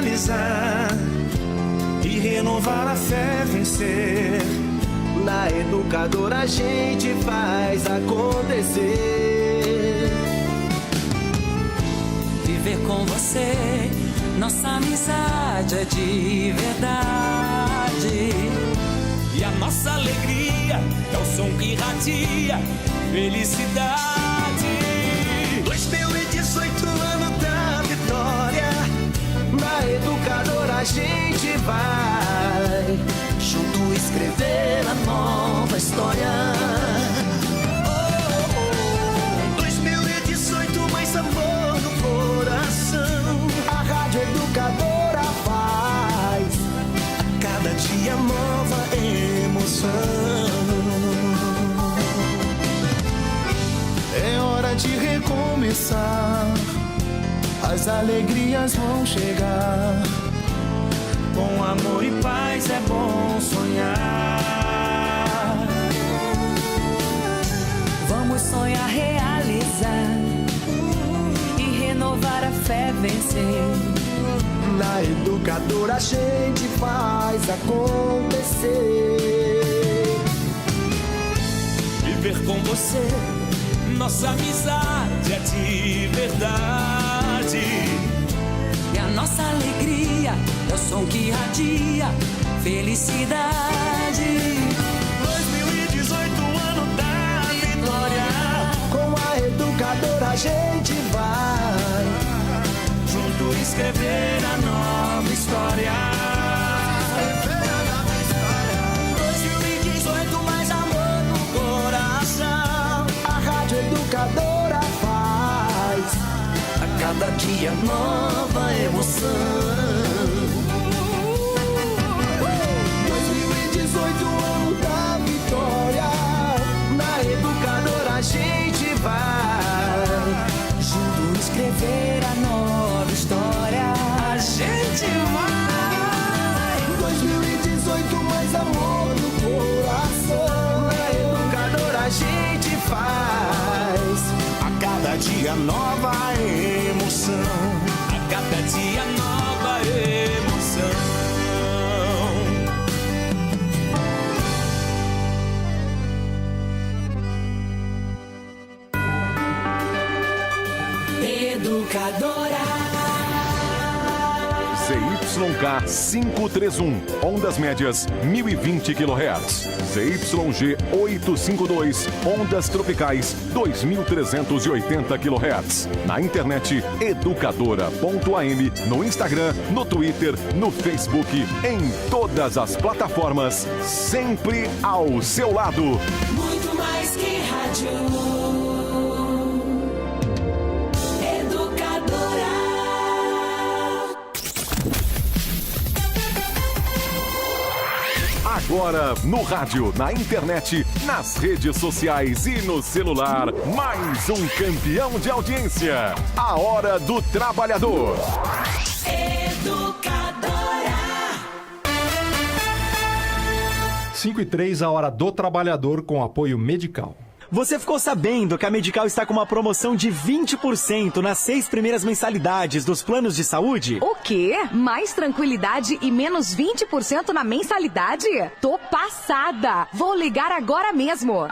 realizar e renovar a fé vencer. Na Educadora a gente faz acontecer. Viver com você, nossa amizade é de verdade. E a nossa alegria é o som que irradia felicidade. 2018, ano da vitória. Na Educadora a gente vai junto escrever a nova história. 2018, mais amor no coração. A Rádio Educadora faz a cada dia nova emoção. É hora de recomeçar, as alegrias vão chegar. Com amor e paz é bom sonhar. Vamos sonhar, realizar e renovar a fé vencer. Na Educadora a gente faz acontecer. Viver com você, nossa amizade é de verdade. E a nossa alegria é o som que irradia felicidade. 2018, ano da vitória. Com a Educadora a gente vai Junto escrever a nova história. 2018, mais amor no coração. A Rádio Educadora faz a cada dia nova emoção. 2018, ano da vitória. Na Educadora a gente vai junto escrever a nova história. A gente vai. 2018, mais amor no coração. Na Educadora a gente faz a cada dia nova emoção. A cada dia nova emoção. Educadora. ZYK 531, ondas médias 1020 kHz. ZYG 852, ondas tropicais 2380 kHz. Na internet educadora.am, no Instagram, no Twitter, no Facebook, em todas as plataformas, sempre ao seu lado. Muito mais que rádio. Agora, no rádio, na internet, nas redes sociais e no celular, mais um campeão de audiência. A Hora do Trabalhador. Educadora. 5h03, a Hora do Trabalhador com apoio Medical. Você ficou sabendo que a Medical está com uma promoção de 20% nas 6 primeiras mensalidades dos planos de saúde? O quê? Mais tranquilidade e menos 20% na mensalidade? Tô passada! Vou ligar agora mesmo.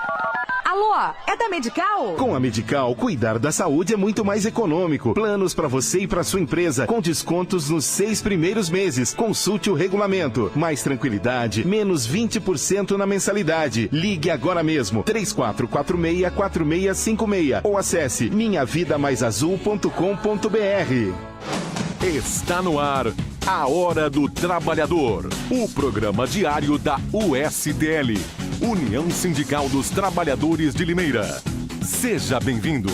Alô, é da Medical? Com a Medical, cuidar da saúde é muito mais econômico. Planos para você e para sua empresa, com descontos nos 6 primeiros meses. Consulte o regulamento. Mais tranquilidade, menos 20% na mensalidade. Ligue agora mesmo, 3446-4656 ou acesse minhavidamaisazul.com.br. Está no ar a Hora do Trabalhador, o programa diário da USTL, União Sindical dos Trabalhadores de Limeira. Seja bem-vindo.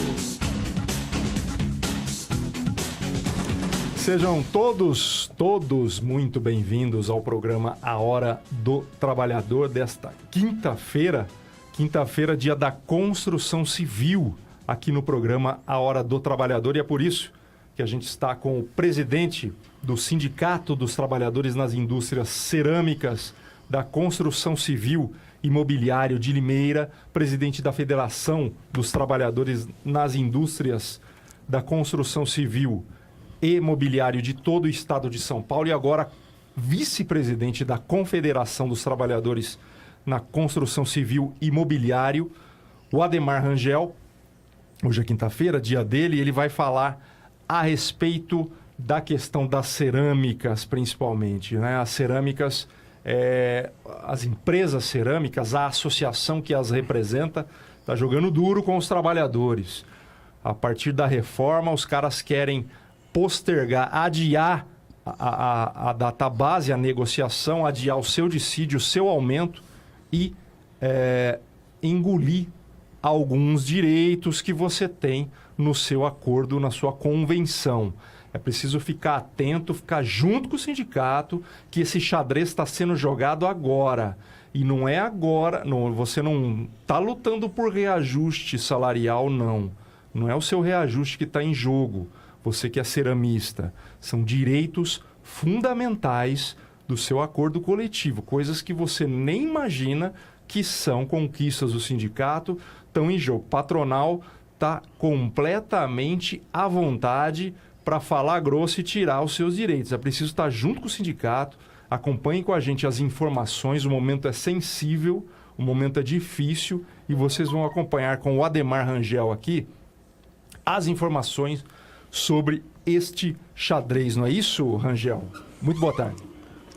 Sejam todos muito bem-vindos ao programa A Hora do Trabalhador desta quinta-feira, dia da Construção Civil, aqui no programa A Hora do Trabalhador, e é por isso que a gente está com o presidente do Sindicato dos Trabalhadores nas Indústrias Cerâmicas, da Construção Civil Imobiliário de Limeira, presidente da Federação dos Trabalhadores nas Indústrias da Construção Civil e Mobiliário de todo o estado de São Paulo e agora vice-presidente da Confederação dos Trabalhadores na Construção Civil e Mobiliário, o Ademar Rangel. Hoje é quinta-feira, dia dele, e ele vai falar a respeito da questão das cerâmicas, principalmente, né? As cerâmicas, as empresas cerâmicas, a associação que as representa, está jogando duro com os trabalhadores. A partir da reforma, os caras querem postergar, adiar a data base, a negociação, adiar o seu dissídio, o seu aumento e engolir alguns direitos que você tem no seu acordo, na sua convenção. É preciso ficar atento, ficar junto com o sindicato, que esse xadrez está sendo jogado agora. E não é agora, não, você não está lutando por reajuste salarial, não. Não é o seu reajuste que está em jogo, você que é ceramista. São direitos fundamentais do seu acordo coletivo, coisas que você nem imagina que são conquistas do sindicato, estão em jogo. O patronal está completamente à vontade para falar grosso e tirar os seus direitos. É preciso estar junto com o sindicato, acompanhe com a gente as informações, o momento é sensível, o momento é difícil e vocês vão acompanhar com o Ademar Rangel aqui as informações sobre este xadrez, não é isso, Rangel? Muito boa tarde.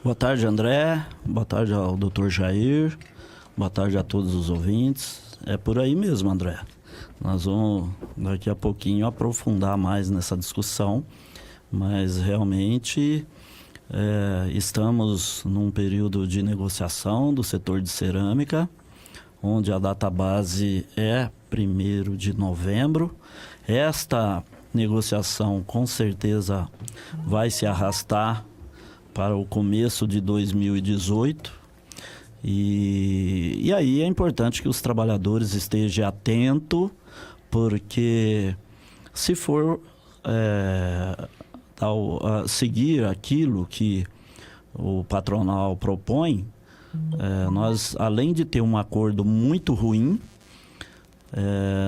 Boa tarde, André. Boa tarde ao Dr. Jair. Boa tarde a todos os ouvintes. É por aí mesmo, André. Nós vamos, daqui a pouquinho, aprofundar mais nessa discussão, mas realmente estamos num período de negociação do setor de cerâmica, onde a data base é 1º de novembro. Esta negociação, com certeza, vai se arrastar para o começo de 2018. E aí é importante que os trabalhadores estejam atentos, porque se for seguir aquilo que o patronal propõe, nós, além de ter um acordo muito ruim,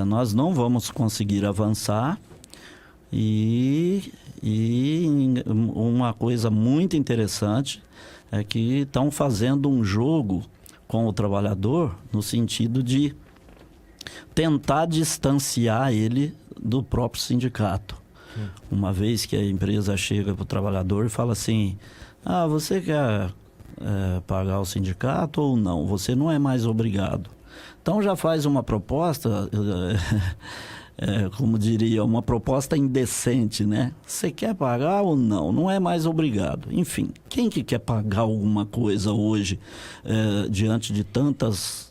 nós não vamos conseguir avançar. E uma coisa muito interessante é que estão fazendo um jogo com o trabalhador no sentido de tentar distanciar ele do próprio sindicato. Uma vez que a empresa chega para o trabalhador e fala assim: você quer pagar o sindicato ou não? Você não é mais obrigado. Então já faz uma proposta... como diria, uma proposta indecente, né? Você quer pagar ou não? Não é mais obrigado. Enfim, quem que quer pagar alguma coisa hoje diante de tantos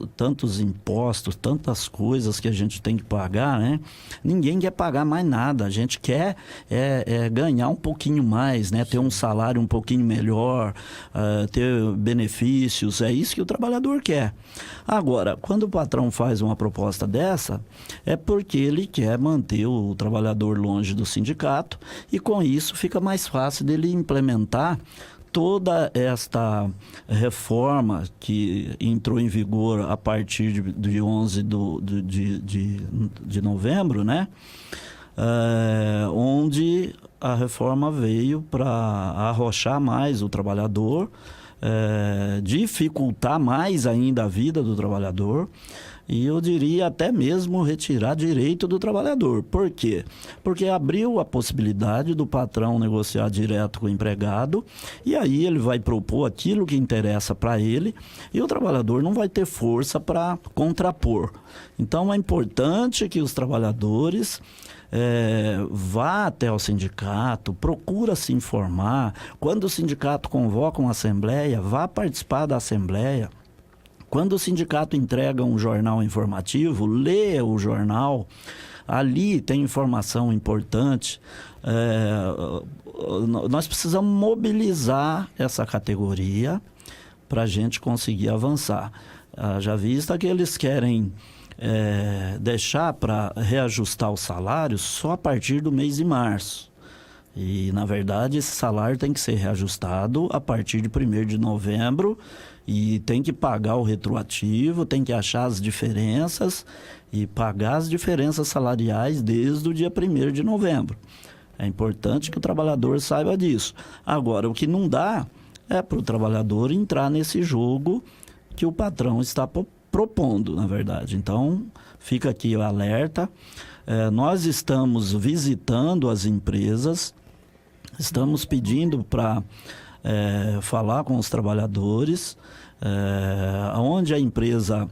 impostos, tantas coisas que a gente tem que pagar, né? Ninguém quer pagar mais nada. A gente quer ganhar um pouquinho mais, né? Ter um salário um pouquinho melhor, ter benefícios. É isso que o trabalhador quer. Agora, quando o patrão faz uma proposta dessa, é porque ele quer manter o trabalhador longe do sindicato e com isso fica mais fácil dele implementar toda esta reforma que entrou em vigor a partir de 11 de novembro, né? Onde a reforma veio para arrochar mais o trabalhador, dificultar mais ainda a vida do trabalhador e eu diria até mesmo retirar direito do trabalhador. Por quê? Porque abriu a possibilidade do patrão negociar direto com o empregado e aí ele vai propor aquilo que interessa para ele e o trabalhador não vai ter força para contrapor. Então é importante que os trabalhadores vá até o sindicato, procura se informar. Quando o sindicato convoca uma assembleia, vá participar da assembleia. Quando o sindicato entrega um jornal informativo, lê o jornal. Ali tem informação importante. Nós precisamos mobilizar essa categoria para a gente conseguir avançar. Já vista que eles querem deixar para reajustar o salário só a partir do mês de março. E, na verdade, esse salário tem que ser reajustado a partir de 1º de novembro e tem que pagar o retroativo, tem que achar as diferenças e pagar as diferenças salariais desde o dia 1º de novembro. É importante que o trabalhador saiba disso. Agora, o que não dá é para o trabalhador entrar nesse jogo que o patrão está propondo, na verdade. Então, fica aqui o alerta. Nós estamos visitando as empresas, estamos pedindo para falar com os trabalhadores. Onde a empresa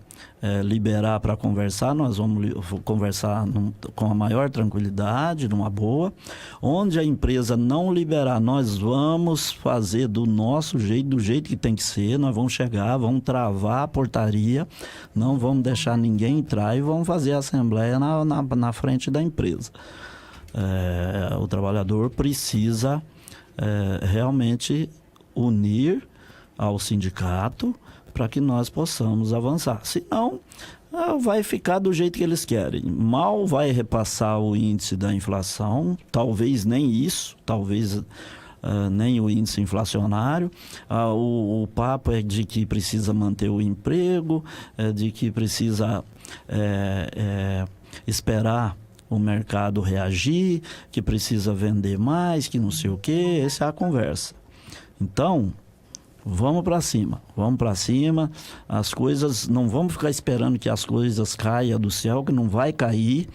liberar para conversar, nós vamos conversar com a maior tranquilidade, numa boa. Onde a empresa não liberar, nós vamos fazer do nosso jeito, do jeito que tem que ser. Nós vamos chegar, vamos travar a portaria, não vamos deixar ninguém entrar e vamos fazer a assembleia na frente da empresa. O trabalhador precisa realmente unir ao sindicato para que nós possamos avançar. Senão, vai ficar do jeito que eles querem. Mal vai repassar o índice da inflação, talvez nem isso, talvez nem o índice inflacionário. O papo é de que precisa manter o emprego, de que precisa esperar o mercado reagir, que precisa vender mais, que não sei o quê. Essa é a conversa. Então, vamos para cima, as coisas, não vamos ficar esperando que as coisas caiam do céu, que não vai cair,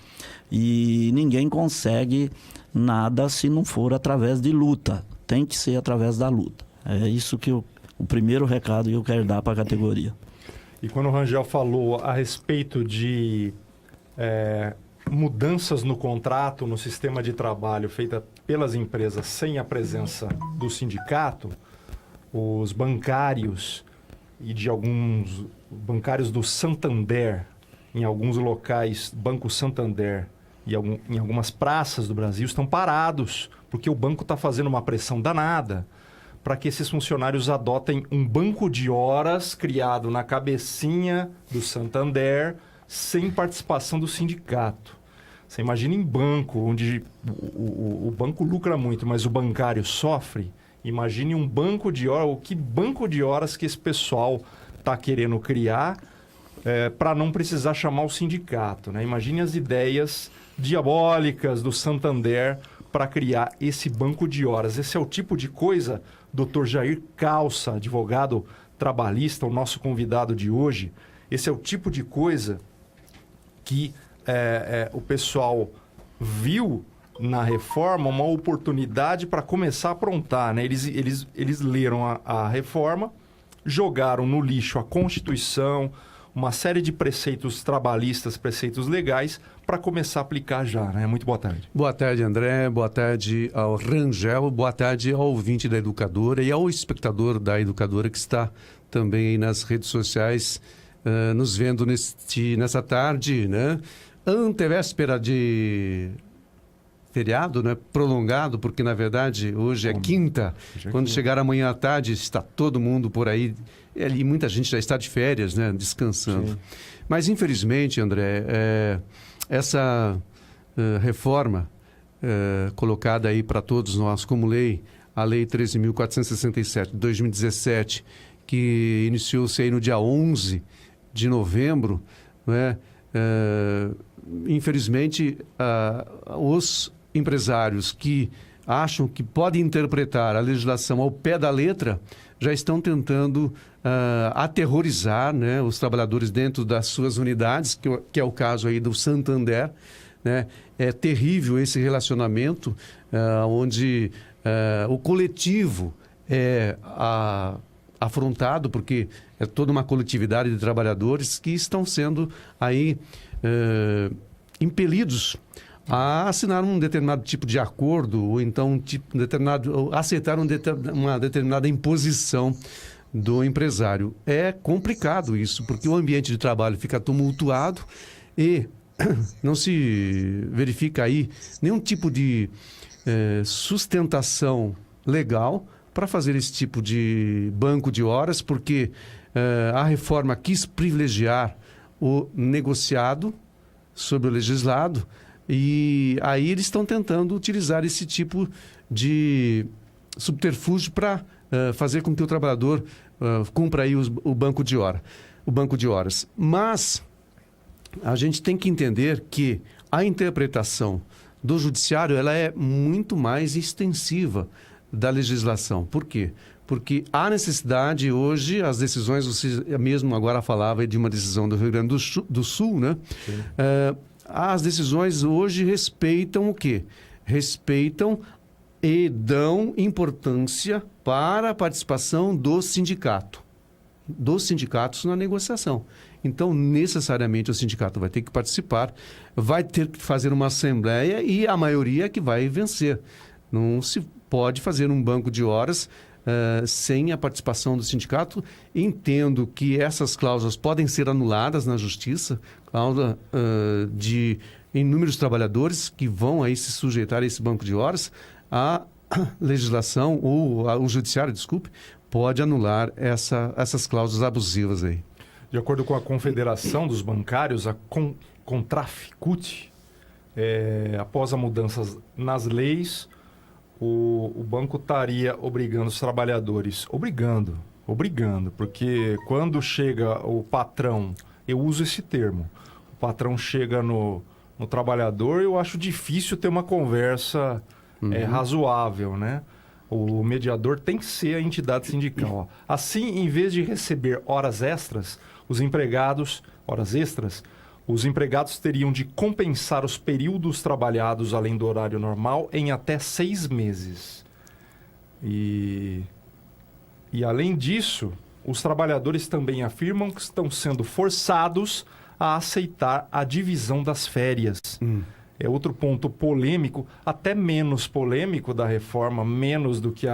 e ninguém consegue nada se não for através de luta, tem que ser através da luta. É isso que o primeiro recado que eu quero dar para a categoria. E quando o Rangel falou a respeito de mudanças no contrato, no sistema de trabalho feita pelas empresas sem a presença do sindicato, os bancários e de alguns bancários do Santander, em alguns locais, Banco Santander e em algumas praças do Brasil estão parados, porque o banco está fazendo uma pressão danada para que esses funcionários adotem um banco de horas criado na cabecinha do Santander, sem participação do sindicato. Você imagina em banco, onde o banco lucra muito, mas o bancário sofre. Imagine um banco de horas, ou que banco de horas que esse pessoal está querendo criar para não precisar chamar o sindicato, né? Imagine as ideias diabólicas do Santander para criar esse banco de horas. Esse é o tipo de coisa, Dr. Jair Calça, advogado trabalhista, o nosso convidado de hoje, esse é o tipo de coisa que o pessoal viu na reforma uma oportunidade para começar a aprontar, né? Eles leram a reforma, jogaram no lixo a Constituição, uma série de preceitos trabalhistas, preceitos legais, para começar a aplicar já, né? Muito boa tarde. Boa tarde, André. Boa tarde ao Rangel. Boa tarde ao ouvinte da Educadora e ao espectador da Educadora que está também aí nas redes sociais nos vendo nessa tarde, né? Antevéspera de feriado, né? Prolongado, porque na verdade hoje é quinta. Quando chegar amanhã à tarde está todo mundo por aí e muita gente já está de férias, né? Descansando. Sim. Mas infelizmente, André, essa reforma colocada aí para todos nós como lei, a Lei 13.467 de 2017, que iniciou-se aí no dia 11 de novembro, né? Infelizmente, os empresários que acham que podem interpretar a legislação ao pé da letra já estão tentando aterrorizar, né, os trabalhadores dentro das suas unidades, que é o caso aí do Santander, né? É terrível esse relacionamento onde o coletivo é afrontado, porque é toda uma coletividade de trabalhadores que estão sendo aí impelidos a assinar um determinado tipo de acordo ou então aceitar uma determinada imposição do empresário. É complicado isso, porque o ambiente de trabalho fica tumultuado e não se verifica aí nenhum tipo de sustentação legal para fazer esse tipo de banco de horas, porque a reforma quis privilegiar o negociado sobre o legislado e aí eles estão tentando utilizar esse tipo de subterfúgio para fazer com que o trabalhador cumpra aí o banco de horas. Mas a gente tem que entender que a interpretação do judiciário ela é muito mais extensiva da legislação. Por quê? Porque há necessidade hoje, as decisões, você mesmo agora falava de uma decisão do Rio Grande do Sul, né? As decisões hoje respeitam o quê? Respeitam e dão importância para a participação do sindicato, dos sindicatos na negociação. Então, necessariamente, o sindicato vai ter que participar, vai ter que fazer uma assembleia e a maioria é que vai vencer. Não se pode fazer um banco de horas sem a participação do sindicato. Entendo que essas cláusulas podem ser anuladas na justiça, cláusula de inúmeros trabalhadores que vão aí se sujeitar a esse banco de horas. A legislação, ou o judiciário, desculpe, pode anular essas cláusulas abusivas aí. De acordo com a Confederação dos Bancários, a Contraficute, após a mudança nas leis, o banco estaria obrigando os trabalhadores, obrigando, porque quando chega o patrão, eu uso esse termo, o patrão chega no trabalhador, eu acho difícil ter uma conversa razoável, né? O mediador tem que ser a entidade sindical. Assim, em vez de receber horas extras, os empregados teriam de compensar os períodos trabalhados além do horário normal em até 6 meses. E além disso, os trabalhadores também afirmam que estão sendo forçados a aceitar a divisão das férias. É outro ponto polêmico, até menos polêmico da reforma, menos do que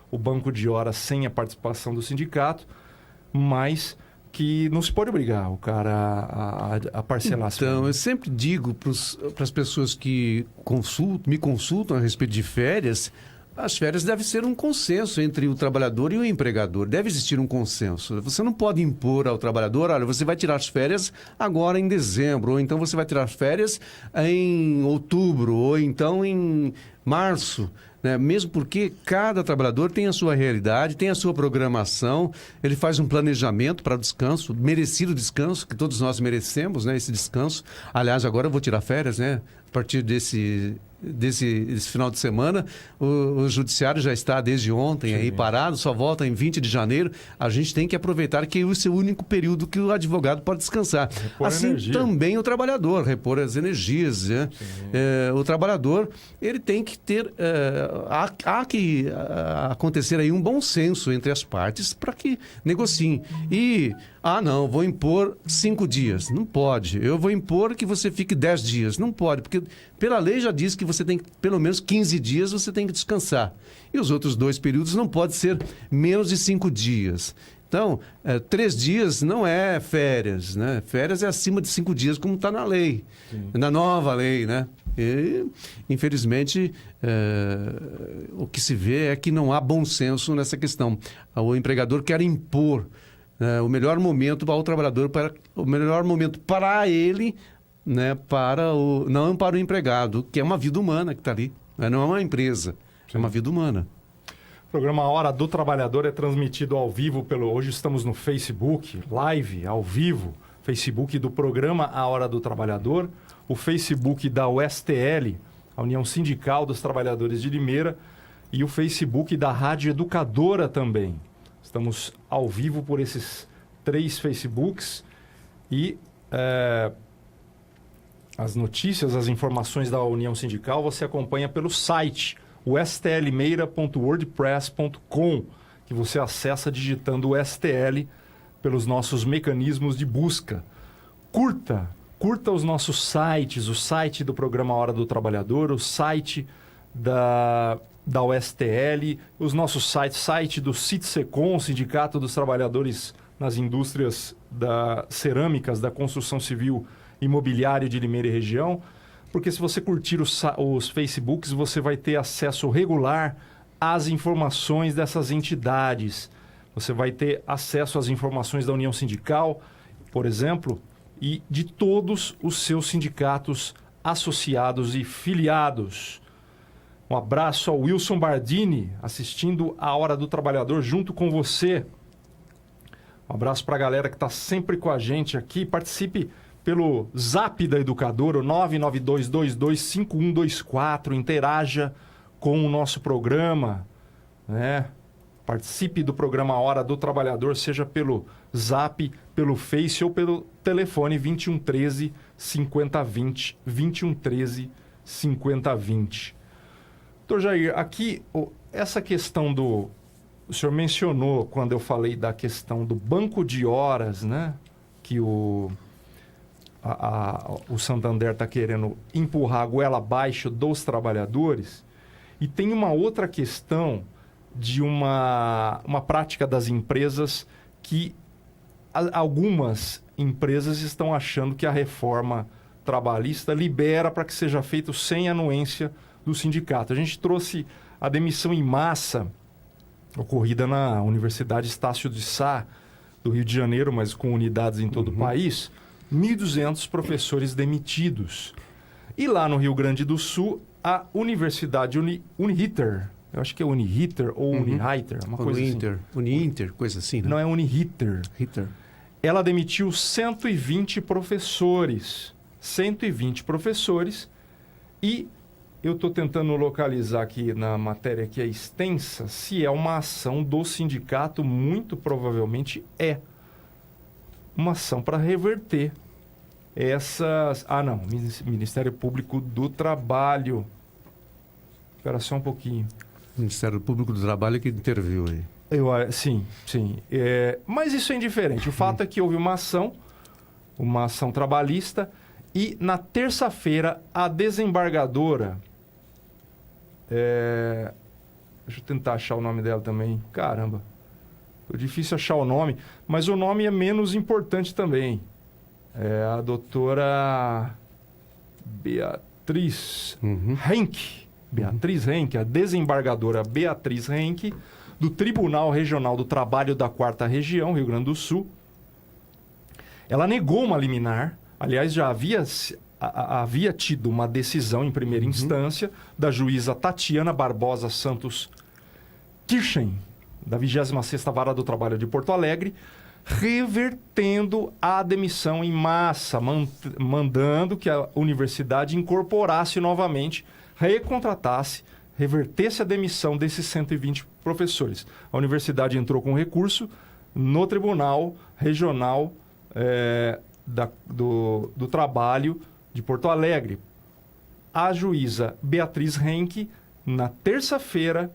o banco de horas sem a participação do sindicato, mas que não se pode obrigar o cara a parcelar as férias. Então, eu sempre digo para as pessoas que me consultam a respeito de férias, as férias devem ser um consenso entre o trabalhador e o empregador. Deve existir um consenso. Você não pode impor ao trabalhador, olha, você vai tirar as férias agora em dezembro, ou então você vai tirar as férias em outubro, ou então em março. Né? Mesmo porque cada trabalhador tem a sua realidade, tem a sua programação, ele faz um planejamento para o descanso, merecido descanso, que todos nós merecemos, né? Esse descanso. Aliás, agora eu vou tirar férias, né? A partir desse final de semana, o judiciário já está desde ontem aí parado, só volta em 20 de janeiro. A gente tem que aproveitar que esse é o único período que o advogado pode descansar. Repor assim energia. Também o trabalhador, repor as energias. Né? O trabalhador, ele tem que ter... há que acontecer aí um bom senso entre as partes para que negociem. E... não, vou impor 5 dias. Não pode. Eu vou impor que você fique 10 dias. Não pode, porque pela lei já diz que você tem que, pelo menos 15 dias, você tem que descansar. E os outros 2 períodos não pode ser menos de 5 dias. Então, 3 dias não é férias, né? Férias é acima de 5 dias, como está na lei, na nova lei, né? E, infelizmente, o que se vê é que não há bom senso nessa questão. O empregador quer impor o melhor momento para o trabalhador, o melhor momento para ele, né, não para o empregado, que é uma vida humana que está ali. Né? Não é uma empresa, é uma vida humana. O programa Hora do Trabalhador é transmitido ao vivo hoje estamos no Facebook, live, ao vivo, Facebook do programa A Hora do Trabalhador, o Facebook da USTL, a União Sindical dos Trabalhadores de Limeira, e o Facebook da Rádio Educadora também. Estamos ao vivo por esses 3 Facebooks e as notícias, as informações da União Sindical você acompanha pelo site stlmeira.wordpress.com, que você acessa digitando o STL pelos nossos mecanismos de busca. Curta os nossos sites, o site do programa Hora do Trabalhador, o site da USTL, os nossos sites, site do Citsecom, Sindicato dos Trabalhadores nas Indústrias Cerâmicas, da Construção Civil Imobiliário de Limeira e Região, porque se você curtir os Facebooks, você vai ter acesso regular às informações dessas entidades. Você vai ter acesso às informações da União Sindical, por exemplo, e de todos os seus sindicatos associados e filiados. Um abraço ao Wilson Bardini, assistindo a Hora do Trabalhador junto com você. Um abraço para a galera que está sempre com a gente aqui. Participe pelo zap da educadora, o 992225124, interaja com o nosso programa, né? Participe do programa Hora do Trabalhador, seja pelo zap, pelo Face ou pelo telefone 2113 5020, 2113 5020. Doutor Jair, aqui essa questão o senhor mencionou quando eu falei da questão do banco de horas, né? Que o Santander está querendo empurrar a goela abaixo dos trabalhadores. E tem uma outra questão de uma prática das empresas que algumas empresas estão achando que a reforma trabalhista libera para que seja feito sem anuência do sindicato. A gente trouxe a demissão em massa ocorrida na Universidade Estácio de Sá, do Rio de Janeiro, mas com unidades em todo o país, 1.200 professores demitidos. E lá no Rio Grande do Sul, a Universidade Uniriter, eu acho que é Uniriter ou Uniriter, uma coisa assim. Uninter, coisa assim, né? Não, é Uniriter. Ritter. Ela demitiu 120 professores. 120 professores. E eu estou tentando localizar aqui na matéria que é extensa, se é uma ação do sindicato, muito provavelmente é uma ação para reverter essas... Ah, não, Ministério Público do Trabalho. Espera só um pouquinho. Ministério Público do Trabalho que interviu aí. Sim. Mas isso é indiferente. O fato é que houve uma ação trabalhista, e na terça-feira a desembargadora... Deixa eu tentar achar o nome dela também. Caramba, foi difícil achar o nome, mas o nome é menos importante também. É a doutora Beatriz Henke. Beatriz Henke, a desembargadora Beatriz Henke, do Tribunal Regional do Trabalho da 4ª Região, Rio Grande do Sul. Ela negou uma liminar. Aliás, já havia tido uma decisão em primeira instância da juíza Tatiana Barbosa Santos Kirchen, da 26ª Vara do Trabalho de Porto Alegre, revertendo a demissão em massa, mandando que a universidade incorporasse novamente, recontratasse, revertesse a demissão desses 120 professores. A universidade entrou com recurso no Tribunal Regional do Trabalho de Porto Alegre. A juíza Beatriz Henke, na terça-feira,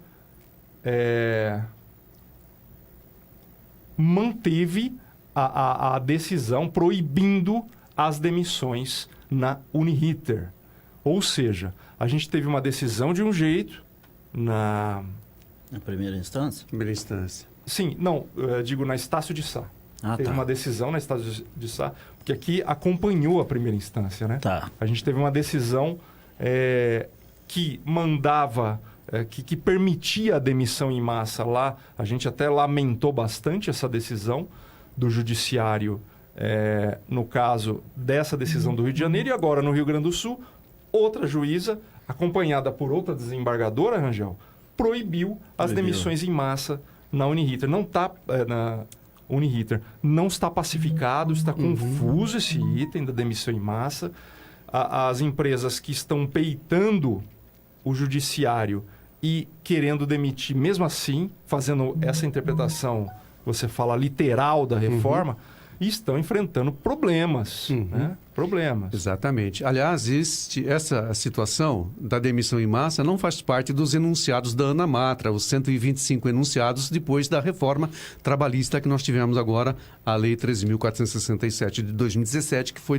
manteve a decisão proibindo as demissões na Uniriter. Ou seja, a gente teve uma decisão de um jeito na primeira instância? Primeira instância. Sim, não, digo na Estácio de Sá. Teve uma decisão na Estácio de Sá, porque aqui acompanhou a primeira instância, né? Tá. A gente teve uma decisão que mandava, que permitia a demissão em massa lá. A gente até lamentou bastante essa decisão do Judiciário, no caso dessa decisão do Rio de Janeiro, e agora no Rio Grande do Sul, outra juíza, acompanhada por outra desembargadora, Rangel, proibiu as demissões em massa na Uniriter. Não está... na Uniriter. Não está pacificado, está confuso esse item da demissão em massa. As empresas que estão peitando o judiciário e querendo demitir, mesmo assim, fazendo essa interpretação, você fala, literal da reforma, estão enfrentando problemas. Né? Problemas. Exatamente. Aliás, essa situação da demissão em massa não faz parte dos enunciados da Ana Matra, os 125 enunciados depois da reforma trabalhista que nós tivemos agora, a Lei 13.467 de 2017, que foi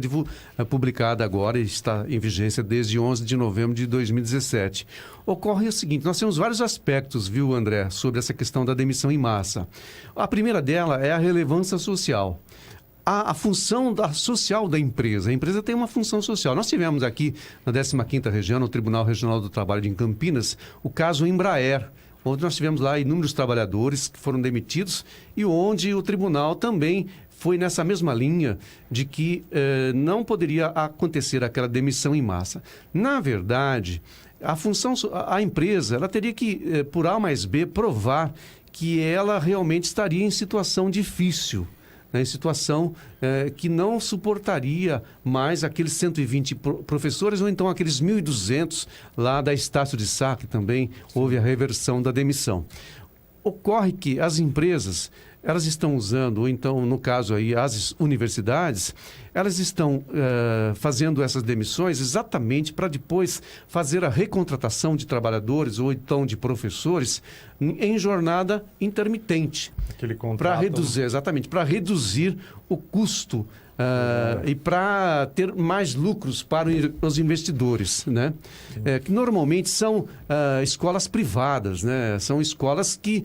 publicada agora e está em vigência desde 11 de novembro de 2017. Ocorre o seguinte, nós temos vários aspectos, viu, André, sobre essa questão da demissão em massa. A primeira dela é a relevância social. A função social da empresa. A empresa tem uma função social. Nós tivemos aqui na 15ª Região, no Tribunal Regional do Trabalho de Campinas, o caso Embraer, onde nós tivemos lá inúmeros trabalhadores que foram demitidos e onde o tribunal também foi nessa mesma linha de que não poderia acontecer aquela demissão em massa. Na verdade, a empresa ela teria que, por A mais B, provar que ela realmente estaria em situação difícil. em situação que não suportaria mais aqueles 120 professores ou então aqueles 1.200 lá da Estácio de Sá, que também houve a reversão da demissão. Ocorre que as empresas, elas estão usando, ou então, no caso aí, as universidades, elas estão fazendo essas demissões exatamente para depois fazer a recontratação de trabalhadores ou então de professores em jornada intermitente. Aquele contrato. Para reduzir, exatamente, para reduzir o custo e para ter mais lucros para os investidores, né? Que normalmente são escolas privadas, né? São escolas que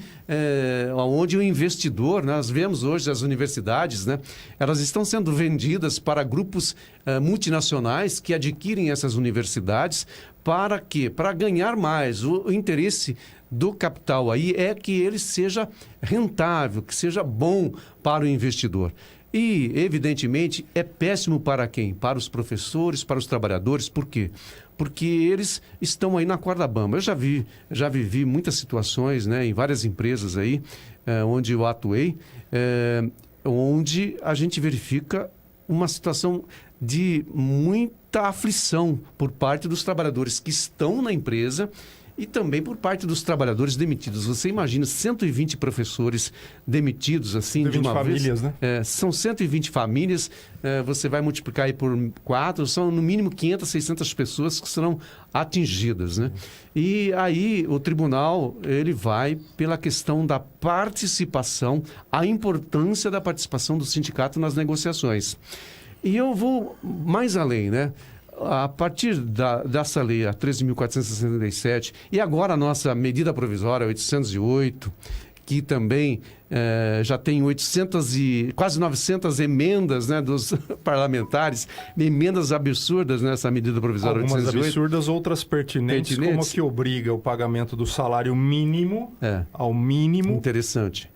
onde o investidor, nós vemos hoje as universidades, né? Elas estão sendo vendidas para grupos multinacionais que adquirem essas universidades. Para quê? Para ganhar mais. O interesse do capital aí é que ele seja rentável, que seja bom para o investidor. E, evidentemente, é péssimo para quem? Para os professores, para os trabalhadores. Por quê? Porque eles estão aí na corda bamba. Eu já vivi muitas situações, né, em várias empresas aí, onde eu atuei, onde a gente verifica uma situação de muita aflição por parte dos trabalhadores que estão na empresa e também por parte dos trabalhadores demitidos. Você imagina 120 professores demitidos assim de uma famílias, vez? Né? São 120 famílias, você vai multiplicar aí por 4, são no mínimo 500, 600 pessoas que serão atingidas, né? E aí o tribunal, ele vai pela questão da participação, a importância da participação do sindicato nas negociações. E eu vou mais além, né? A partir dessa lei, a 13.467, e agora a nossa medida provisória 808, que também já tem quase 900 emendas, né, dos parlamentares, emendas absurdas nessa medida provisória 808. Algumas absurdas, outras pertinentes, como que obriga o pagamento do salário mínimo ao mínimo. Interessante.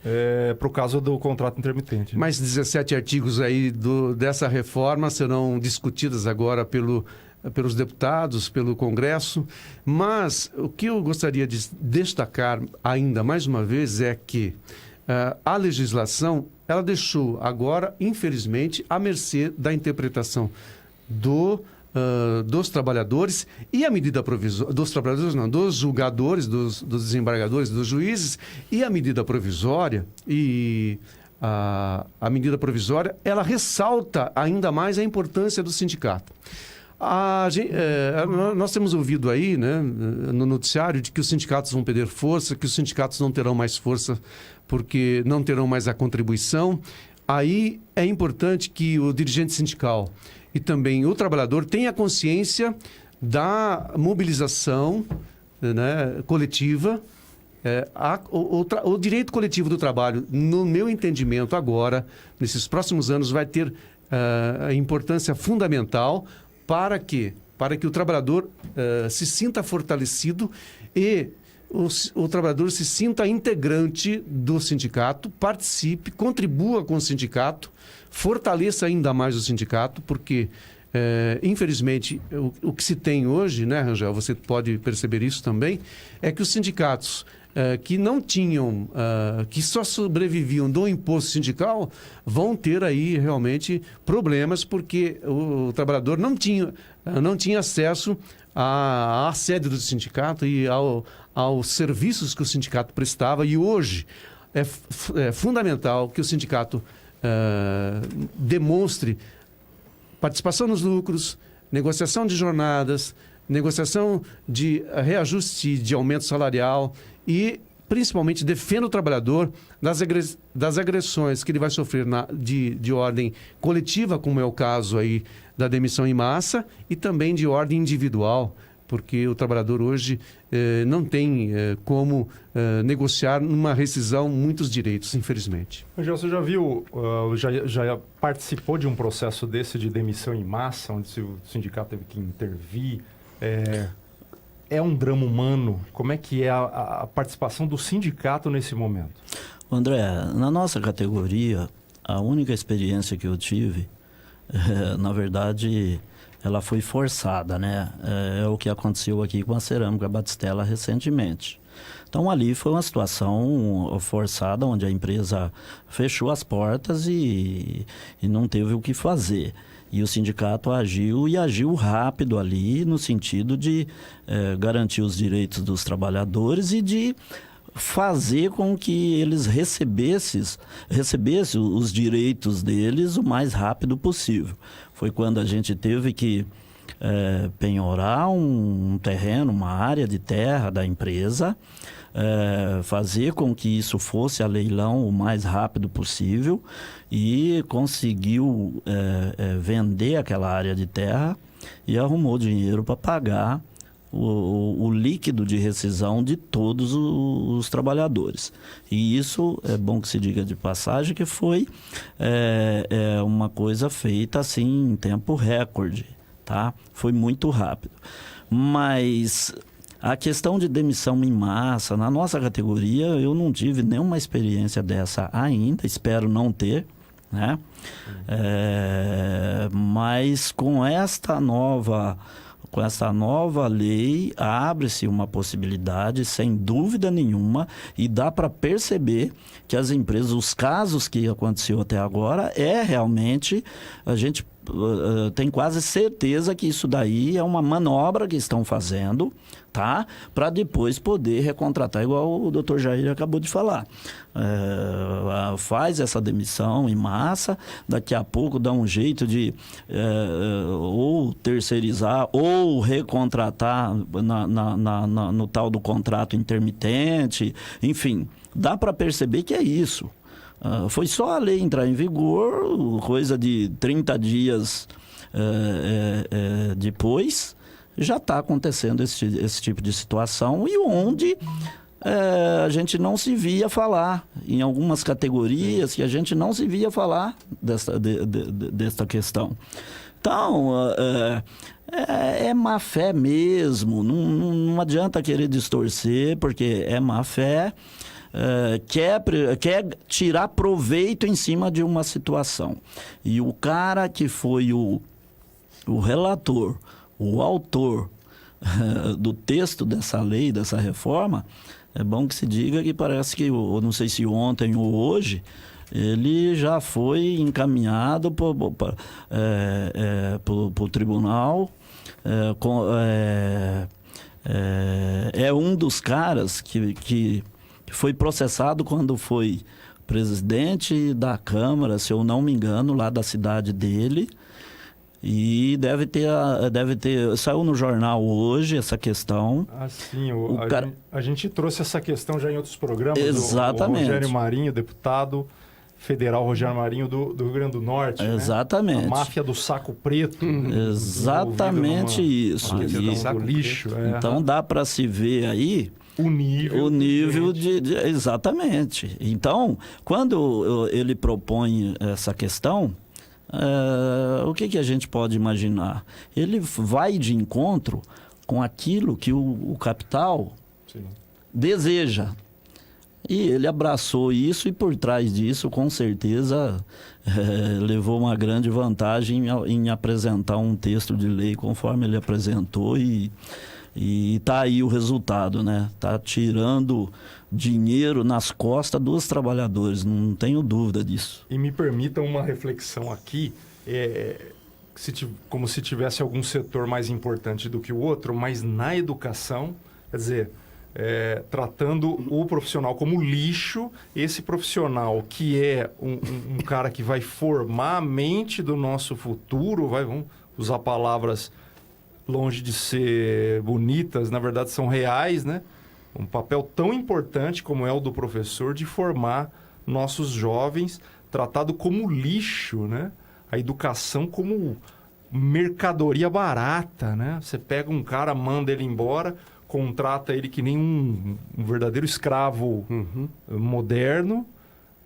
Para o caso do contrato intermitente. Mais 17 artigos aí dessa reforma serão discutidas agora pelos deputados, pelo Congresso, mas o que eu gostaria de destacar ainda mais uma vez é que a legislação, ela deixou agora, infelizmente, à mercê da interpretação dos trabalhadores e a medida provisória, dos trabalhadores não, dos julgadores, dos desembargadores, dos juízes, e a medida provisória a medida provisória, ela ressalta ainda mais a importância do sindicato. Nós temos ouvido aí, né, no noticiário, de que os sindicatos vão perder força, que os sindicatos não terão mais força porque não terão mais a contribuição. Aí é importante que o dirigente sindical e também o trabalhador tenha consciência da mobilização, né, coletiva. O direito coletivo do trabalho, no meu entendimento agora, nesses próximos anos, vai ter a importância fundamental. Para quê? Para que o trabalhador se sinta fortalecido e o trabalhador se sinta integrante do sindicato, participe, contribua com o sindicato, fortaleça ainda mais o sindicato, porque, infelizmente, o que se tem hoje, né, Rangel, você pode perceber isso também, é que os sindicatos que não tinham, que só sobreviviam do imposto sindical, vão ter aí realmente problemas, porque o trabalhador não tinha acesso à sede do sindicato e aos serviços que o sindicato prestava. E hoje é fundamental que o sindicato demonstre participação nos lucros, negociação de jornadas, negociação de reajuste de aumento salarial e, principalmente, defenda o trabalhador das agressões que ele vai sofrer de ordem coletiva, como é o caso aí da demissão em massa, e também de ordem individual, porque o trabalhador hoje não tem como negociar numa rescisão muitos direitos, infelizmente. Você já viu, já participou de um processo desse de demissão em massa, onde o sindicato teve que intervir? É um drama humano? Como é que é a participação do sindicato nesse momento? André, na nossa categoria, a única experiência que eu tive, na verdade, ela foi forçada, né? É o que aconteceu aqui com a Cerâmica Batistella recentemente. Então, ali foi uma situação forçada, onde a empresa fechou as portas e não teve o que fazer. E o sindicato agiu rápido ali, no sentido de garantir os direitos dos trabalhadores e de fazer com que eles recebessem os direitos deles o mais rápido possível. Foi quando a gente teve que penhorar um terreno, uma área de terra da empresa, fazer com que isso fosse a leilão o mais rápido possível e conseguiu vender aquela área de terra e arrumou dinheiro para pagar o líquido de rescisão de todos os trabalhadores. E isso, é bom que se diga de passagem, que foi uma coisa feita assim em tempo recorde, tá? Foi muito rápido. Mas a questão de demissão em massa, na nossa categoria, eu não tive nenhuma experiência dessa ainda, espero não ter, né? Mas com esta nova lei, abre-se uma possibilidade, sem dúvida nenhuma, e dá para perceber que as empresas, os casos que aconteceu até agora, realmente, a gente tem quase certeza que isso daí é uma manobra que estão fazendo, tá? Para depois poder recontratar, igual o Dr. Jair acabou de falar. Faz essa demissão em massa, daqui a pouco dá um jeito de ou terceirizar ou recontratar no tal do contrato intermitente, enfim, dá para perceber que é isso. Foi só a lei entrar em vigor, coisa de 30 dias depois, já está acontecendo esse tipo de situação, e onde a gente não se via falar, em algumas categorias que a gente não se via falar desta questão. Então, é má fé mesmo, não adianta querer distorcer, porque é má fé. Quer tirar proveito em cima de uma situação. E o cara que foi o relator, o autor do texto dessa lei, dessa reforma, é bom que se diga que parece que, eu não sei se ontem ou hoje, ele já foi encaminhado para o tribunal. É um dos caras que foi processado quando foi presidente da Câmara, se eu não me engano, lá da cidade dele. E deve ter saiu no jornal hoje essa questão. Sim, a gente trouxe essa questão já em outros programas. Exatamente. O Rogério Marinho, deputado federal Rogério Marinho do Rio Grande do Norte. Exatamente. Né? A máfia do saco preto. Exatamente isso. Máfia do saco lixo. Então dá para se ver aí o nível exatamente. Então, quando ele propõe essa questão, o que a gente pode imaginar? Ele vai de encontro com aquilo que o capital deseja. E ele abraçou isso, e por trás disso, com certeza, levou uma grande vantagem em apresentar um texto de lei conforme ele apresentou, e está aí o resultado, né? Está tirando dinheiro nas costas dos trabalhadores, não tenho dúvida disso. E me permitam uma reflexão aqui, como se tivesse algum setor mais importante do que o outro, mas na educação, quer dizer, tratando o profissional como lixo, esse profissional que é um cara que vai formar a mente do nosso futuro, vamos usar palavras longe de ser bonitas, na verdade são reais, né? Um papel tão importante como é o do professor de formar nossos jovens, tratado como lixo, né? A educação como mercadoria barata, né? Você pega um cara, manda ele embora, contrata ele que nem um verdadeiro escravo moderno,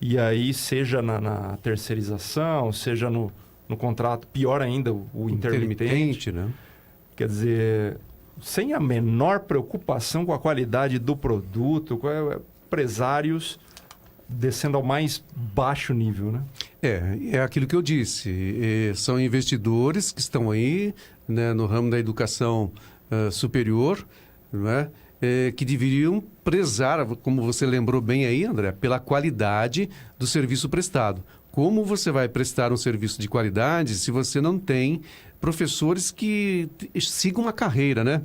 e aí seja na terceirização, seja no contrato, pior ainda, o intermitente, né? Quer dizer, sem a menor preocupação com a qualidade do produto, empresários descendo ao mais baixo nível, né? É aquilo que eu disse. São investidores que estão aí, né, no ramo da educação superior, não é? que deveriam prezar, como você lembrou bem aí, André, pela qualidade do serviço prestado. Como você vai prestar um serviço de qualidade se você não tem professores que sigam uma carreira, né?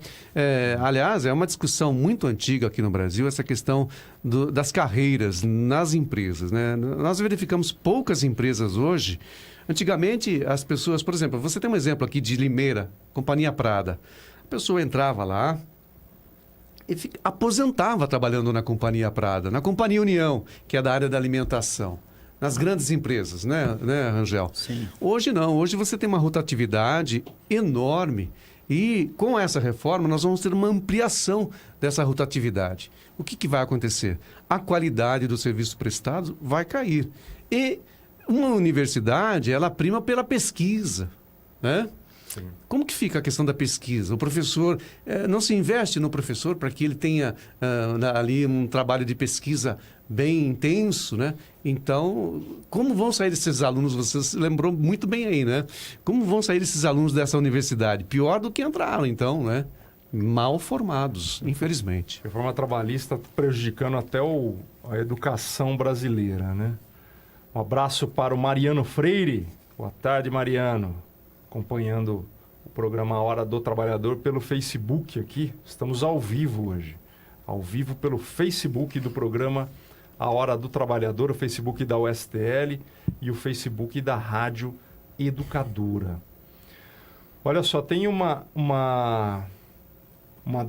Aliás, é uma discussão muito antiga aqui no Brasil, essa questão das carreiras nas empresas, né? Nós verificamos poucas empresas hoje. Antigamente, as pessoas, por exemplo, você tem um exemplo aqui de Limeira, Companhia Prada. A pessoa entrava lá e aposentava trabalhando na Companhia Prada, na Companhia União, que é da área da alimentação. Nas grandes empresas, né, Rangel? Sim. Hoje não, hoje você tem uma rotatividade enorme e com essa reforma nós vamos ter uma ampliação dessa rotatividade. O que vai acontecer? A qualidade do serviço prestado vai cair. E uma universidade, ela prima pela pesquisa, né? Sim. Como que fica a questão da pesquisa? O professor, não se investe no professor para que ele tenha ali um trabalho de pesquisa bem intenso, né? Então, como vão sair esses alunos? Você lembrou muito bem aí, né? Como vão sair esses alunos dessa universidade? Pior do que entraram, então, né? Mal formados, infelizmente. A reforma trabalhista prejudicando até a educação brasileira, né? Um abraço para o Mariano Freire. Boa tarde, Mariano. Acompanhando o programa Hora do Trabalhador pelo Facebook aqui. Estamos ao vivo hoje. Ao vivo pelo Facebook do programa A Hora do Trabalhador, o Facebook da USTL e o Facebook da Rádio Educadora. Olha só, tem uma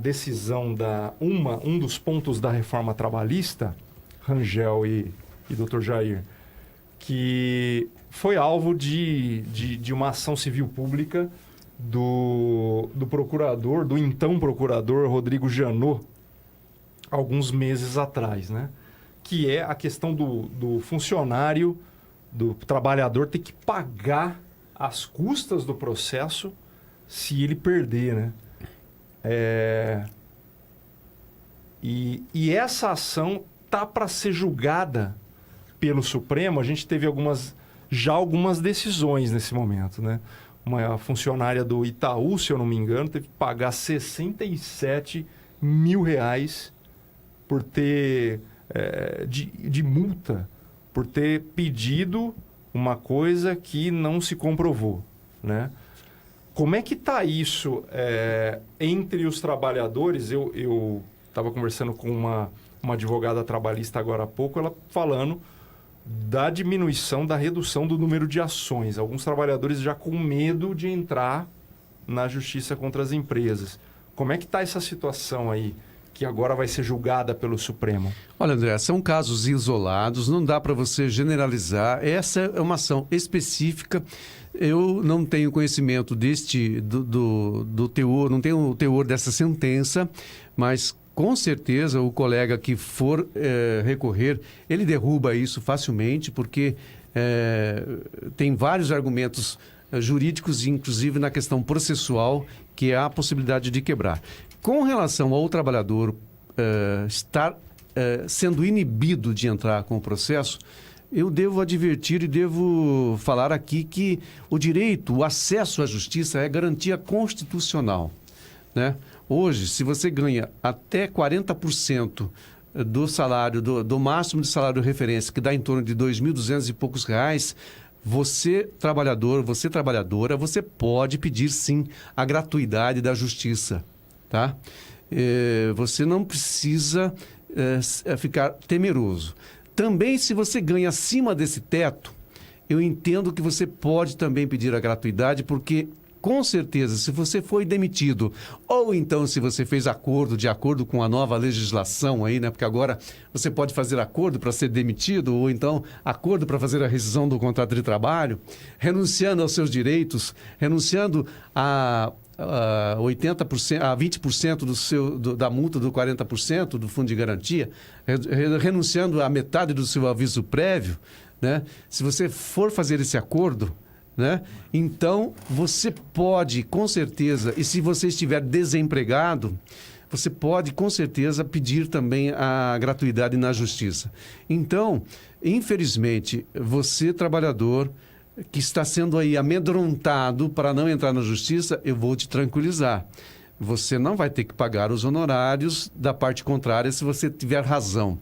decisão um dos pontos da reforma trabalhista, Rangel e Dr. Jair, que foi alvo de uma ação civil pública do então procurador Rodrigo Janot, alguns meses atrás, né? Que é a questão do funcionário, do trabalhador ter que pagar as custas do processo se ele perder, né? E essa ação tá para ser julgada pelo Supremo. A gente teve algumas decisões nesse momento, né? Uma funcionária do Itaú, se eu não me engano, teve que pagar R$67 mil por ter de multa, por ter pedido uma coisa que não se comprovou, né? Como é que está isso entre os trabalhadores? Eu estava conversando com uma advogada trabalhista agora há pouco, ela falando da diminuição, da redução do número de ações. Alguns trabalhadores já com medo de entrar na justiça contra as empresas. Como é que está essa situação aí, que agora vai ser julgada pelo Supremo? Olha, André, são casos isolados, não dá para você generalizar. Essa é uma ação específica. Eu não tenho conhecimento do teor, não tenho o teor dessa sentença, mas com certeza o colega que for recorrer, ele derruba isso facilmente, porque tem vários argumentos jurídicos, inclusive na questão processual, que há a possibilidade de quebrar. Com relação ao trabalhador estar sendo inibido de entrar com o processo, eu devo advertir e devo falar aqui que o direito, o acesso à justiça é garantia constitucional, né? Hoje, se você ganha até 40% do salário, do máximo de salário de referência, que dá em torno de R$2.200 e poucos reais, você, trabalhador, você, trabalhadora, você pode pedir, sim, a gratuidade da justiça, tá? Você não precisa ficar temeroso. Também, se você ganha acima desse teto, eu entendo que você pode também pedir a gratuidade, porque, com certeza, se você foi demitido, ou então se você fez de acordo com a nova legislação aí, né? Porque agora você pode fazer acordo para ser demitido, ou então acordo para fazer a rescisão do contrato de trabalho, renunciando aos seus direitos, renunciando a 80%, a 20% da multa do 40% do fundo de garantia, renunciando a metade do seu aviso prévio, né? Se você for fazer esse acordo, né? Então, você pode, com certeza, e se você estiver desempregado, você pode, com certeza, pedir também a gratuidade na justiça. Então, infelizmente, você, trabalhador, que está sendo aí amedrontado para não entrar na justiça, eu vou te tranquilizar. você não vai ter que pagar os honorários da parte contrária se você tiver razão.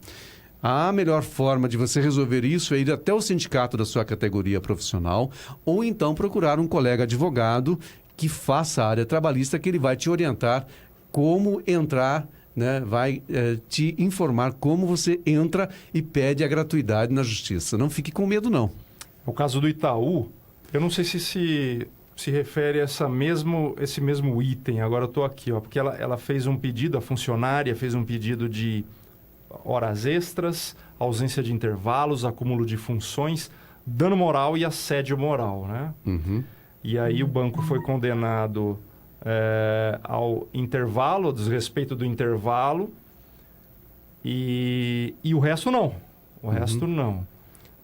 A melhor forma de você resolver isso é ir até o sindicato da sua categoria profissional ou então procurar um colega advogado que faça a área trabalhista, que ele vai te orientar como entrar, né? Vai te informar como você entra e pede a gratuidade na justiça. Não fique com medo, não. O caso do Itaú, eu não sei se refere a esse mesmo item. Agora eu estou aqui, porque ela fez um pedido, a funcionária fez um pedido de horas extras, ausência de intervalos, acúmulo de funções, dano moral e assédio moral, né? Uhum. E aí o banco foi condenado ao intervalo, desrespeito do intervalo, e o resto não. O resto não.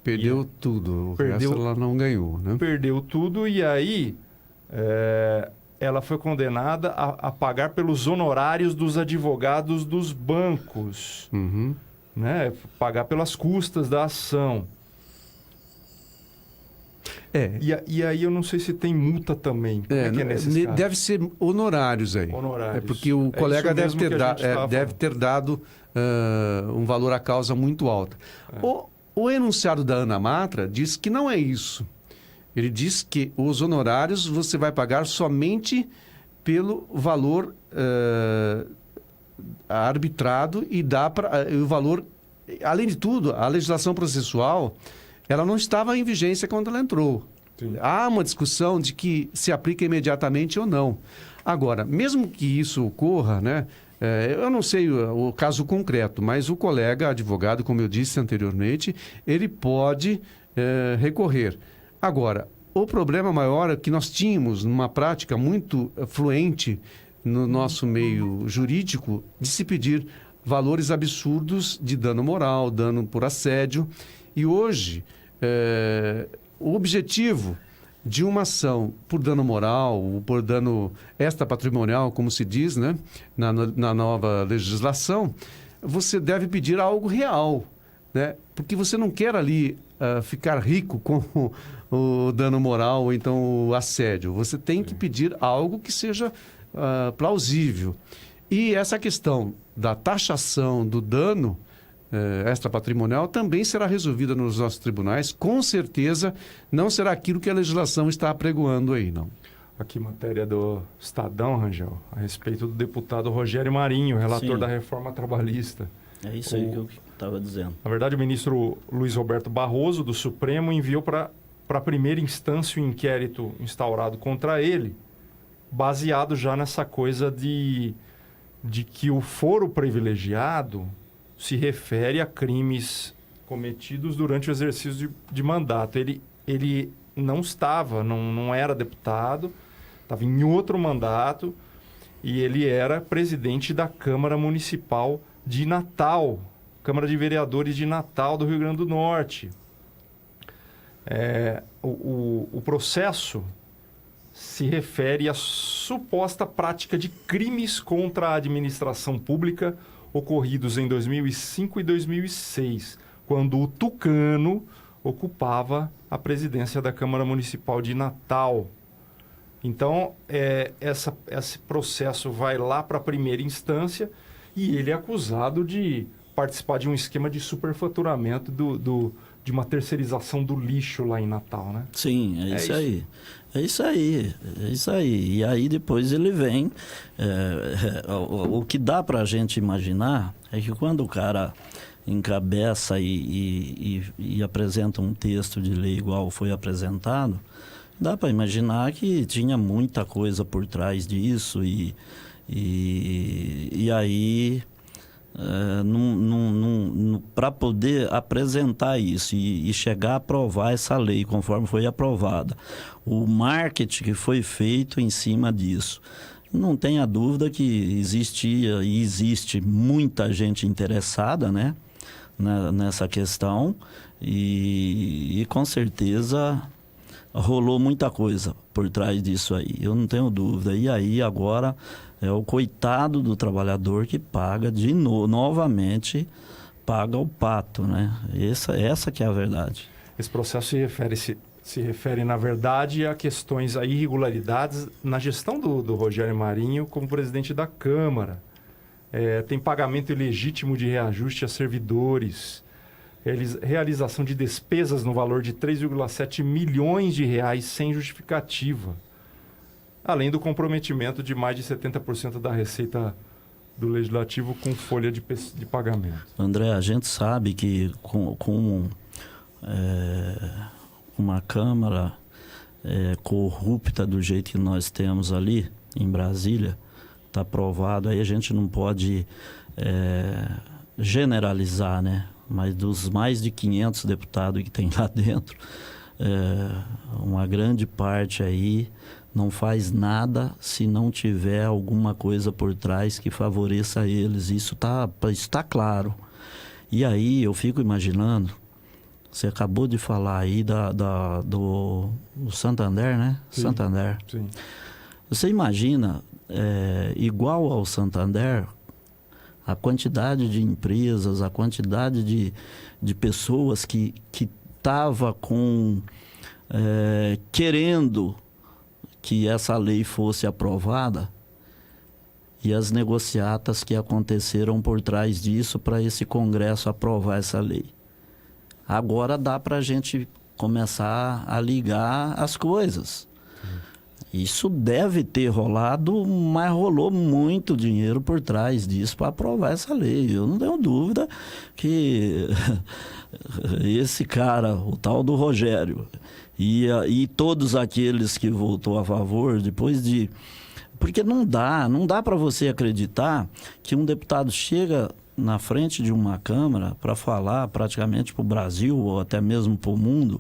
Perdeu tudo, o resto ela não ganhou, né? Perdeu tudo e aí ela foi condenada a pagar pelos honorários dos advogados dos bancos, né? Pagar pelas custas da ação. E aí eu não sei se tem multa também. Como é que é nesses casos? Deve ser honorários aí. Honorários. Porque o colega deve ter dado um valor à causa muito alto. O enunciado da Ana Matra diz que não é isso. Ele diz que os honorários você vai pagar somente pelo valor arbitrado e dá para o valor. Além de tudo, a legislação processual ela não estava em vigência quando ela entrou. Sim. Há uma discussão de que se aplica imediatamente ou não. Agora, mesmo que isso ocorra, né? Eu não sei o caso concreto, mas o colega advogado, como eu disse anteriormente, ele pode recorrer. Agora, o problema maior é que nós tínhamos numa prática muito fluente no nosso meio jurídico de se pedir valores absurdos de dano moral, dano por assédio. E hoje, o objetivo de uma ação por dano moral, ou por dano extrapatrimonial, como se diz, né, na nova legislação, você deve pedir algo real, né? Porque você não quer ali ficar rico com o dano moral ou então o assédio. Você tem que pedir algo que seja plausível. E essa questão da taxação do dano extrapatrimonial também será resolvida nos nossos tribunais. Com certeza não será aquilo que a legislação está apregoando aí, não. Aqui matéria do Estadão, Rangel, a respeito do deputado Rogério Marinho, relator da reforma trabalhista. É isso aí que eu estava dizendo. Na verdade, o ministro Luiz Roberto Barroso, do Supremo, enviou para a primeira instância o inquérito instaurado contra ele, baseado já nessa coisa de que o foro privilegiado se refere a crimes cometidos durante o exercício de mandato. Ele não era deputado, estava em outro mandato e ele era presidente da Câmara Municipal de Natal, Câmara de Vereadores de Natal do Rio Grande do Norte. O processo se refere à suposta prática de crimes contra a administração pública ocorridos em 2005 e 2006, quando o Tucano ocupava a presidência da Câmara Municipal de Natal. Então, esse processo vai lá para a primeira instância e ele é acusado de participar de um esquema de superfaturamento de uma terceirização do lixo lá em Natal, né? Sim, É isso aí. E aí depois ele vem. O que dá para a gente imaginar é que quando o cara encabeça e apresenta um texto de lei igual foi apresentado, dá para imaginar que tinha muita coisa por trás disso e aí para poder apresentar isso e chegar a aprovar essa lei conforme foi aprovada, o marketing que foi feito em cima disso, não tenha dúvida que existia e existe muita gente interessada, né, nessa questão e com certeza rolou muita coisa por trás disso aí, eu não tenho dúvida. E aí agora é o coitado do trabalhador que paga novamente paga o pato, né? Essa que é a verdade. Esse processo Se refere, na verdade, a questões, a irregularidades na gestão do Rogério Marinho como presidente da Câmara. Tem pagamento ilegítimo de reajuste a servidores, realização de despesas no valor de 3,7 milhões de reais sem justificativa, além do comprometimento de mais de 70% da receita do Legislativo com folha de pagamento. André, a gente sabe que com uma Câmara corrupta do jeito que nós temos ali em Brasília, está provado, aí a gente não pode generalizar, né? Mas dos mais de 500 deputados que tem lá dentro, uma grande parte aí não faz nada se não tiver alguma coisa por trás que favoreça eles. Isso tá claro. E aí eu fico imaginando, você acabou de falar aí do Santander, né? Sim, Santander. Sim. Você imagina, igual ao Santander, a quantidade de empresas, a quantidade de pessoas que estava querendo que essa lei fosse aprovada, e as negociatas que aconteceram por trás disso para esse Congresso aprovar essa lei. Agora dá para a gente começar a ligar as coisas. Isso deve ter rolado, mas rolou muito dinheiro por trás disso para aprovar essa lei. Eu não tenho dúvida que esse cara, o tal do Rogério, e todos aqueles que votou a favor, depois de... Porque não dá para você acreditar que um deputado chega na frente de uma Câmara para falar praticamente para o Brasil ou até mesmo para o mundo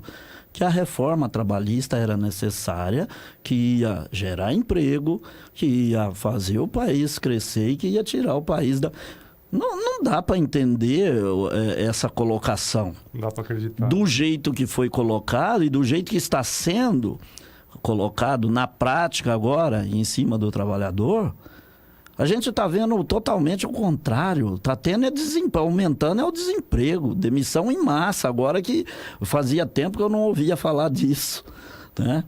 que a reforma trabalhista era necessária, que ia gerar emprego, que ia fazer o país crescer e que ia tirar o país da... Não dá para entender essa colocação. Não dá para acreditar. Do jeito que foi colocado e do jeito que está sendo colocado na prática agora, em cima do trabalhador, a gente está vendo totalmente o contrário. Está tendo aumentando o desemprego, demissão em massa, agora que fazia tempo que eu não ouvia falar disso, né?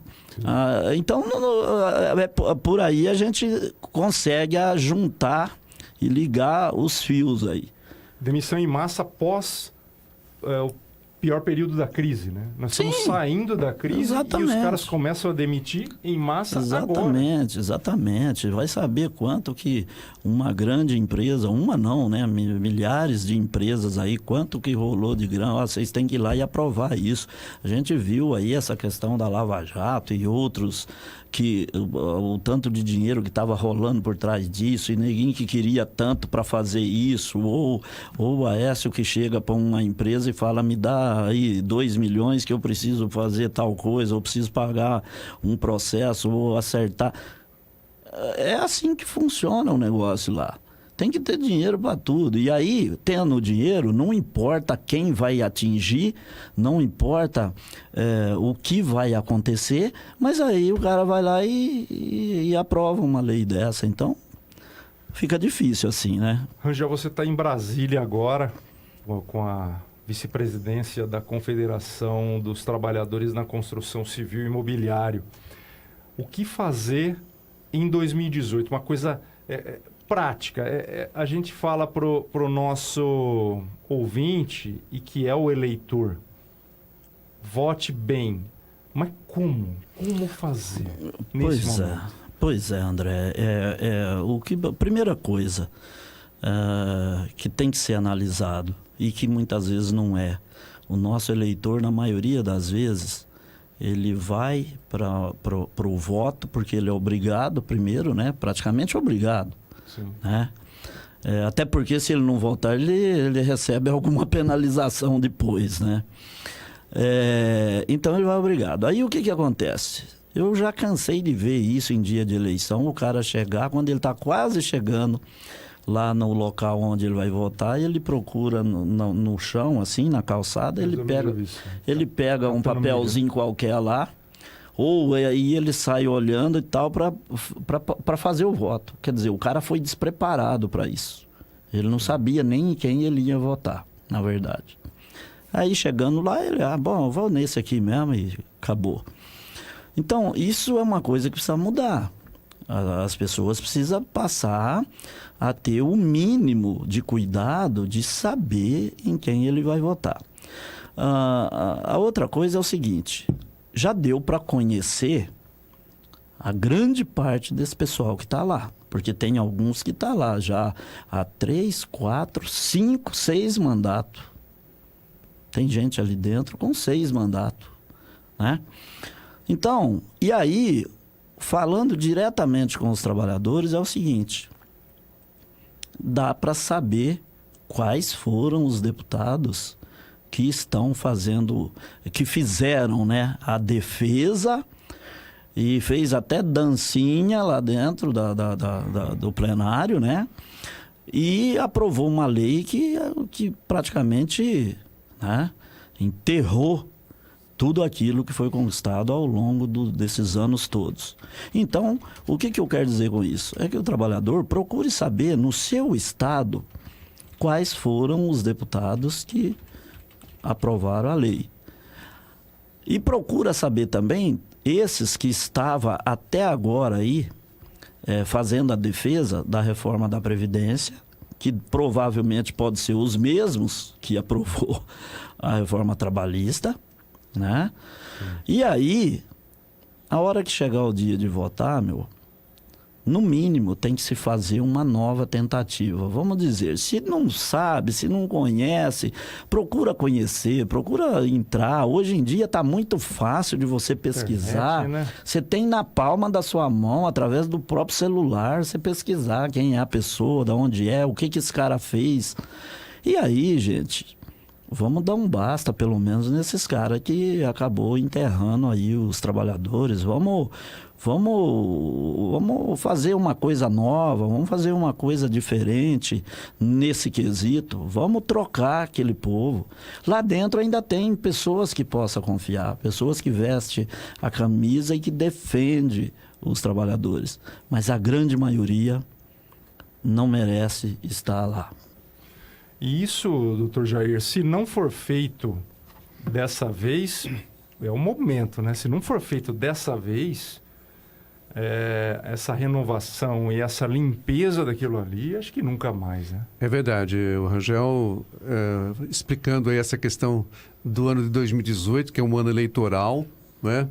Então, por aí a gente consegue juntar e ligar os fios aí. Demissão em massa após o pior período da crise, né? Nós estamos saindo da crise. Exatamente. E os caras começam a demitir em massa agora. Exatamente. Vai saber quanto que uma grande empresa, uma não, né? Milhares de empresas aí, quanto que rolou de grana. Vocês têm que ir lá e aprovar isso. A gente viu aí essa questão da Lava Jato e outros que o tanto de dinheiro que estava rolando por trás disso e ninguém que queria tanto para fazer isso, ou o Aécio que chega para uma empresa e fala, me dá aí 2 milhões que eu preciso fazer tal coisa, ou preciso pagar um processo, ou acertar. É assim que funciona o negócio lá. Tem que ter dinheiro para tudo. E aí, tendo dinheiro, não importa quem vai atingir, não importa o que vai acontecer, mas aí o cara vai lá e aprova uma lei dessa. Então, fica difícil assim, né? Rangel, você está em Brasília agora, com a vice-presidência da Confederação dos Trabalhadores na Construção Civil e Imobiliário. O que fazer em 2018? Uma coisa... prática. A gente fala pro nosso ouvinte e que é o eleitor, vote bem. Mas como? Como fazer nesse momento? Pois é, André. A primeira coisa que tem que ser analisado e que muitas vezes não é. O nosso eleitor, na maioria das vezes, ele vai para o voto porque ele é obrigado primeiro, né? Praticamente obrigado. Sim. Né? Até porque se ele não votar, ele recebe alguma penalização depois, né? Então ele vai obrigado. Aí o que acontece? Eu já cansei de ver isso em dia de eleição, o cara chegar, quando ele está quase chegando lá no local onde ele vai votar, ele procura no chão, assim, na calçada, ele pega um papelzinho qualquer lá, ou aí ele sai olhando e tal para fazer o voto. Quer dizer, o cara foi despreparado para isso. Ele não sabia nem em quem ele ia votar, na verdade. Aí chegando lá, ele, bom, eu vou nesse aqui mesmo e acabou. Então, isso é uma coisa que precisa mudar. As pessoas precisam passar a ter o mínimo de cuidado de saber em quem ele vai votar. A outra coisa é o seguinte, já deu para conhecer a grande parte desse pessoal que está lá. Porque tem alguns que estão lá já há 3, 4, 5, 6 mandatos. Tem gente ali dentro com 6 mandatos, né? Então, e aí, falando diretamente com os trabalhadores, é o seguinte, dá para saber quais foram os deputados que estão fazendo, que fizeram, né, a defesa e fez até dancinha lá dentro do plenário, né? E aprovou uma lei que praticamente, né, enterrou tudo aquilo que foi conquistado ao longo desses anos todos. Então, o que eu quero dizer com isso? É que o trabalhador procure saber no seu estado quais foram os deputados que aprovaram a lei. E procura saber também esses que estavam até agora aí fazendo a defesa da reforma da Previdência, que provavelmente pode ser os mesmos que aprovou a reforma trabalhista, né? E aí, a hora que chegar o dia de votar, no mínimo tem que se fazer uma nova tentativa. Vamos dizer, se não sabe, se não conhece, procura conhecer, procura entrar. Hoje em dia está muito fácil de você pesquisar. Internet, né? Você tem na palma da sua mão, através do próprio celular, você pesquisar quem é a pessoa, de onde é, o que esse cara fez. E aí, gente, vamos dar um basta, pelo menos, nesses caras que acabou enterrando aí os trabalhadores. Vamos fazer uma coisa nova, vamos fazer uma coisa diferente nesse quesito. Vamos trocar aquele povo. Lá dentro ainda tem pessoas que possa confiar, pessoas que vestem a camisa e que defende os trabalhadores. Mas a grande maioria não merece estar lá. E isso, doutor Jair, se não for feito dessa vez, é o momento, né? Se não for feito dessa vez, essa renovação e essa limpeza daquilo ali, acho que nunca mais, né? É verdade. O Rangel, explicando aí essa questão do ano de 2018, que é um ano eleitoral, né?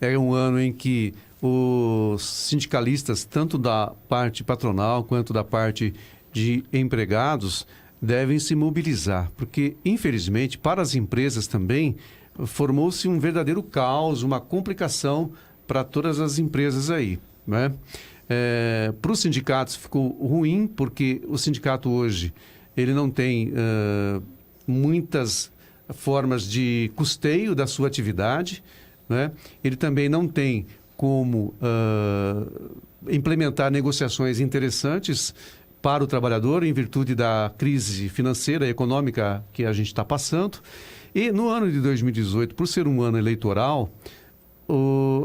É um ano em que os sindicalistas, tanto da parte patronal quanto da parte de empregados, devem se mobilizar, porque, infelizmente, para as empresas também, formou-se um verdadeiro caos, uma complicação para todas as empresas aí, né? Para os sindicatos ficou ruim, porque o sindicato hoje ele não tem muitas formas de custeio da sua atividade, né? Ele também não tem como implementar negociações interessantes para o trabalhador, em virtude da crise financeira e econômica que a gente está passando. E no ano de 2018, por ser um ano eleitoral,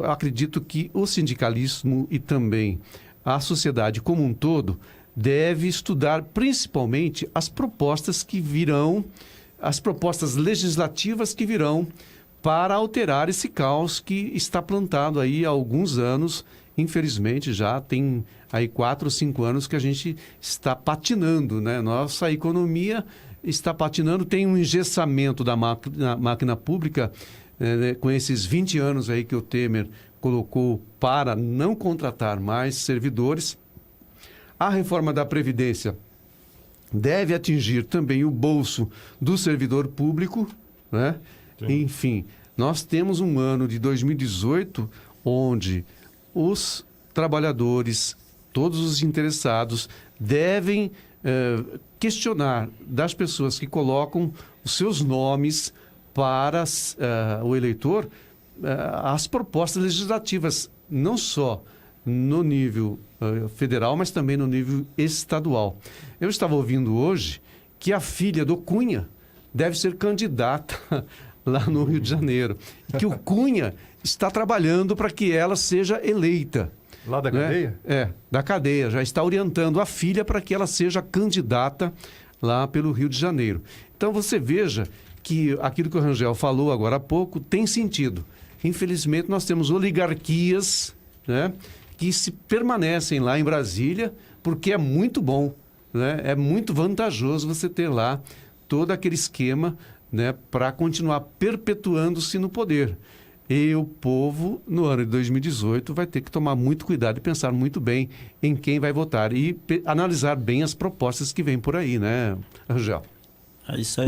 acredito que o sindicalismo e também a sociedade como um todo deve estudar principalmente as propostas que virão, as propostas legislativas que virão para alterar esse caos que está plantado aí há alguns anos. Infelizmente, já tem aí 4 ou 5 anos que a gente está patinando, né? Nossa economia está patinando, tem um engessamento da máquina pública, com esses 20 anos aí que o Temer colocou para não contratar mais servidores. A reforma da Previdência deve atingir também o bolso do servidor público, né? Enfim, nós temos um ano de 2018 onde os trabalhadores, todos os interessados, devem questionar das pessoas que colocam os seus nomes para o eleitor as propostas legislativas, não só no nível federal, mas também no nível estadual. Eu estava ouvindo hoje que a filha do Cunha deve ser candidata lá no Rio de Janeiro, e que o Cunha está trabalhando para que ela seja eleita. Lá da cadeia? Da cadeia. Já está orientando a filha para que ela seja candidata lá pelo Rio de Janeiro. Então você veja que aquilo que o Rangel falou agora há pouco tem sentido. Infelizmente, nós temos oligarquias, né, que permanecem lá em Brasília, porque é muito bom, né? É muito vantajoso você ter lá todo aquele esquema, né, para continuar perpetuando-se no poder. E o povo, no ano de 2018, vai ter que tomar muito cuidado e pensar muito bem em quem vai votar e analisar bem as propostas que vêm por aí, né, Rangel? É isso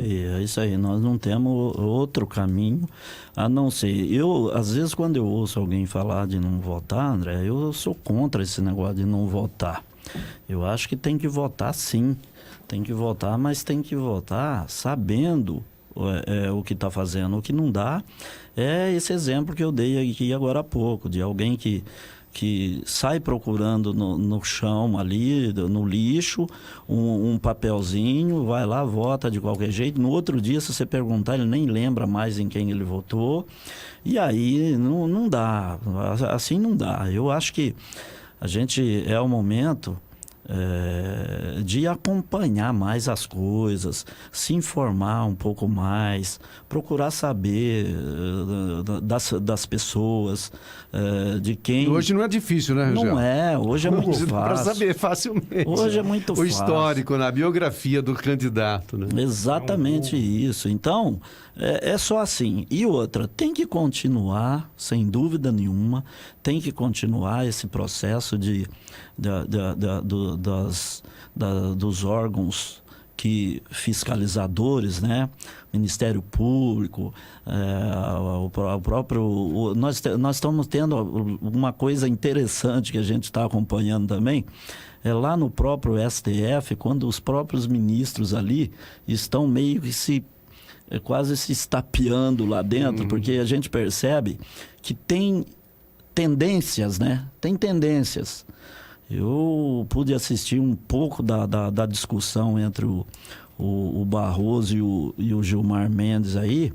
aí. Nós não temos outro caminho a não ser... às vezes, quando eu ouço alguém falar de não votar, André, eu sou contra esse negócio de não votar. Eu acho que tem que votar, sim. Tem que votar, mas tem que votar sabendo o que está fazendo. O que não dá é esse exemplo que eu dei aqui agora há pouco, de alguém que sai procurando no chão ali, no lixo, um papelzinho, vai lá, vota de qualquer jeito. No outro dia, se você perguntar, ele nem lembra mais em quem ele votou. E aí não dá, assim não dá. Eu acho que a gente é o momento de acompanhar mais as coisas, se informar um pouco mais, procurar saber das pessoas, de quem... Hoje não é difícil, né, Rangel? Não é, hoje é muito fácil. Para saber facilmente. Hoje é muito o fácil. Histórico, na biografia do candidato, né? Exatamente isso. Então, é só assim. E outra, tem que continuar, sem dúvida nenhuma, tem que continuar esse processo dos órgãos fiscalizadores, né? Ministério Público, o próprio... Nós estamos tendo uma coisa interessante que a gente está acompanhando também, lá no próprio STF, quando os próprios ministros ali estão meio que quase se estapeando lá dentro, porque a gente percebe que tem tendências, né? Tem tendências. Eu pude assistir um pouco da discussão entre o Barroso e o Gilmar Mendes aí,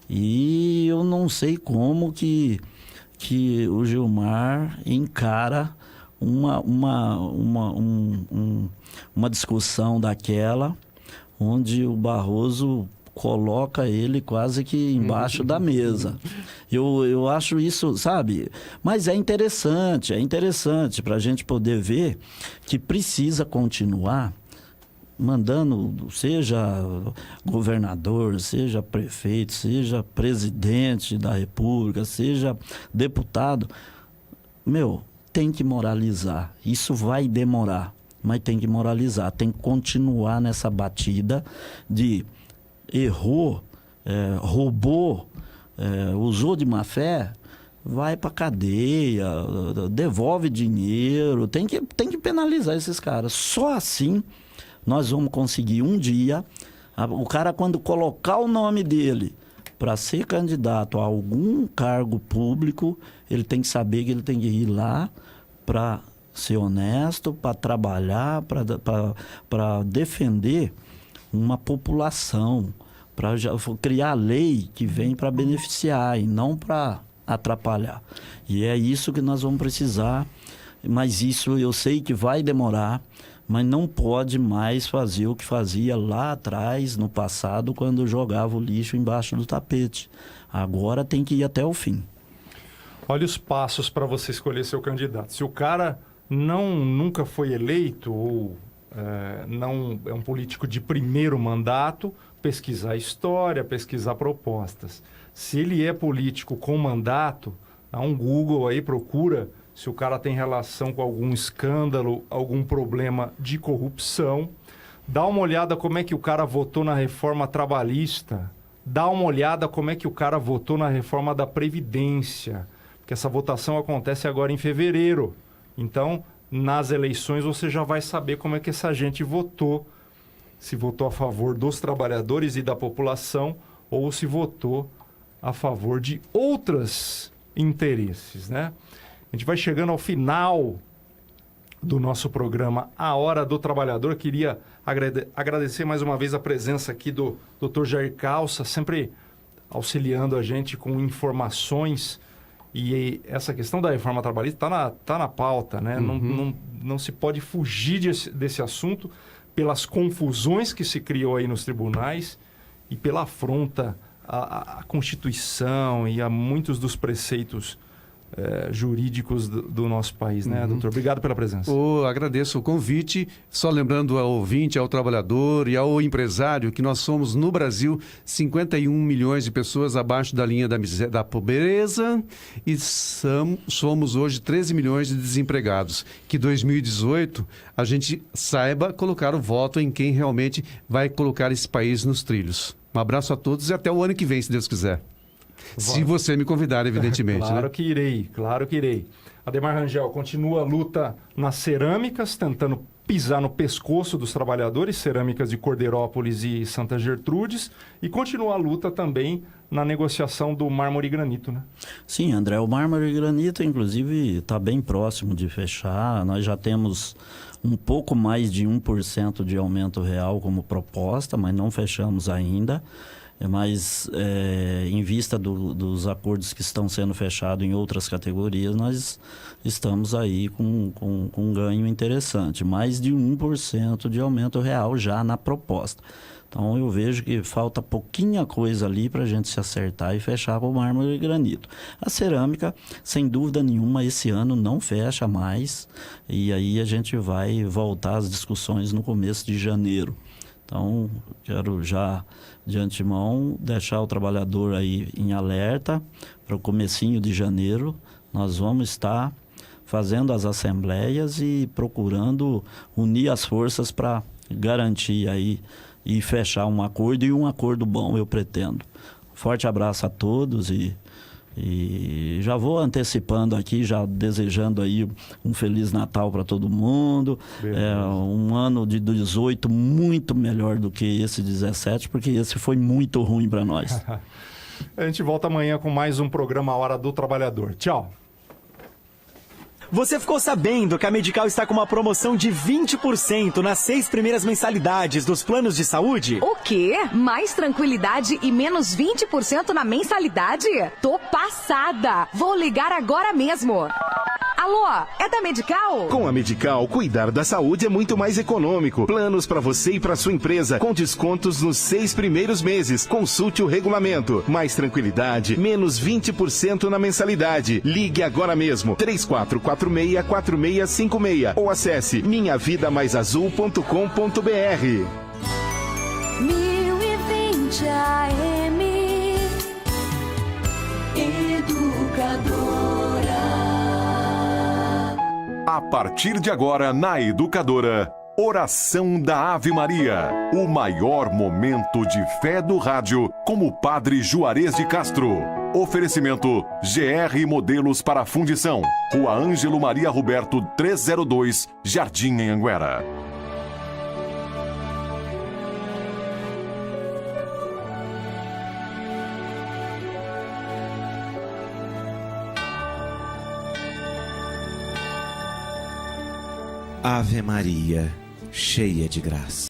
e eu não sei como que o Gilmar encara uma discussão daquela, onde o Barroso coloca ele quase que embaixo da mesa. Eu acho isso, sabe? Mas é interessante para a gente poder ver que precisa continuar mandando, seja governador, seja prefeito, seja presidente da República, seja deputado. Tem que moralizar. Isso vai demorar, mas tem que moralizar. Tem que continuar nessa batida de errou, roubou, usou de má fé, vai para cadeia, devolve dinheiro, tem que penalizar esses caras. Só assim nós vamos conseguir um dia, o cara quando colocar o nome dele para ser candidato a algum cargo público, ele tem que saber que ele tem que ir lá para ser honesto, para trabalhar, para defender uma população, para criar lei que vem para beneficiar e não para atrapalhar. E é isso que nós vamos precisar, mas isso eu sei que vai demorar, mas não pode mais fazer o que fazia lá atrás, no passado, quando jogava o lixo embaixo do tapete. Agora tem que ir até o fim. Olha os passos para você escolher seu candidato. Se o cara nunca foi eleito ou não é um político de primeiro mandato, pesquisar a história, pesquisar propostas. Se ele é político com mandato, dá um Google aí, procura se o cara tem relação com algum escândalo, algum problema de corrupção. Dá uma olhada como é que o cara votou na reforma trabalhista. Dá uma olhada como é que o cara votou na reforma da Previdência. Porque essa votação acontece agora em fevereiro. Então, nas eleições, você já vai saber como é que essa gente votou. Se votou a favor dos trabalhadores e da população ou se votou a favor de outros interesses, né? A gente vai chegando ao final do nosso programa A Hora do Trabalhador. Queria agradecer mais uma vez a presença aqui do Dr. Jair Calça, sempre auxiliando a gente com informações. E essa questão da reforma trabalhista tá na pauta, né? Não se pode fugir desse assunto pelas confusões que se criou aí nos tribunais e pela afronta à Constituição e a muitos dos preceitos jurídicos do nosso país, né, doutor? Obrigado pela presença. Agradeço o convite. Só lembrando ao ouvinte, ao trabalhador e ao empresário que nós somos, no Brasil, 51 milhões de pessoas abaixo da linha da pobreza e somos hoje 13 milhões de desempregados. Que 2018 a gente saiba colocar o voto em quem realmente vai colocar esse país nos trilhos. Um abraço a todos e até o ano que vem, se Deus quiser. Se você me convidar, evidentemente. Claro né? que irei, claro que irei. Ademar Rangel, continua a luta nas cerâmicas, tentando pisar no pescoço dos trabalhadores, cerâmicas de Cordeirópolis e Santa Gertrudes, e continua a luta também na negociação do mármore e granito, né? Sim, André, o mármore e granito, inclusive, está bem próximo de fechar. Nós já temos um pouco mais de 1% de aumento real como proposta, mas não fechamos ainda. Mas em vista dos acordos que estão sendo fechados em outras categorias, nós estamos aí com um ganho interessante. Mais de 1% de aumento real já na proposta. Então eu vejo que falta pouquinha coisa ali para a gente se acertar e fechar com o mármore e granito. A cerâmica, sem dúvida nenhuma, esse ano não fecha mais. E aí a gente vai voltar às discussões no começo de janeiro. Então, quero já, de antemão, deixar o trabalhador aí em alerta para o comecinho de janeiro. Nós vamos estar fazendo as assembleias e procurando unir as forças para garantir aí e fechar um acordo, e um acordo bom, eu pretendo. Forte abraço a todos e já vou antecipando aqui, já desejando aí um Feliz Natal para todo mundo. Um ano de 18 muito melhor do que esse 17, porque esse foi muito ruim para nós. A gente volta amanhã com mais um programa Hora do Trabalhador. Tchau. Você ficou sabendo que a Medical está com uma promoção de 20% nas 6 primeiras mensalidades dos planos de saúde? O quê? Mais tranquilidade e menos 20% na mensalidade? Tô passada! Vou ligar agora mesmo. Alô, é da Medical? Com a Medical, cuidar da saúde é muito mais econômico. Planos para você e para sua empresa, com descontos nos 6 primeiros meses. Consulte o regulamento. Mais tranquilidade, menos 20% na mensalidade. Ligue agora mesmo, 3446-4656 ou acesse minhavidamaisazul.com.br. 1020 AM Educadora. A partir de agora, na Educadora, Oração da Ave Maria. O maior momento de fé do rádio, com o Padre Juarez de Castro. Oferecimento GR Modelos para Fundição. Rua Ângelo Maria Roberto 302, Jardim Anhanguera. Ave Maria, cheia de graça.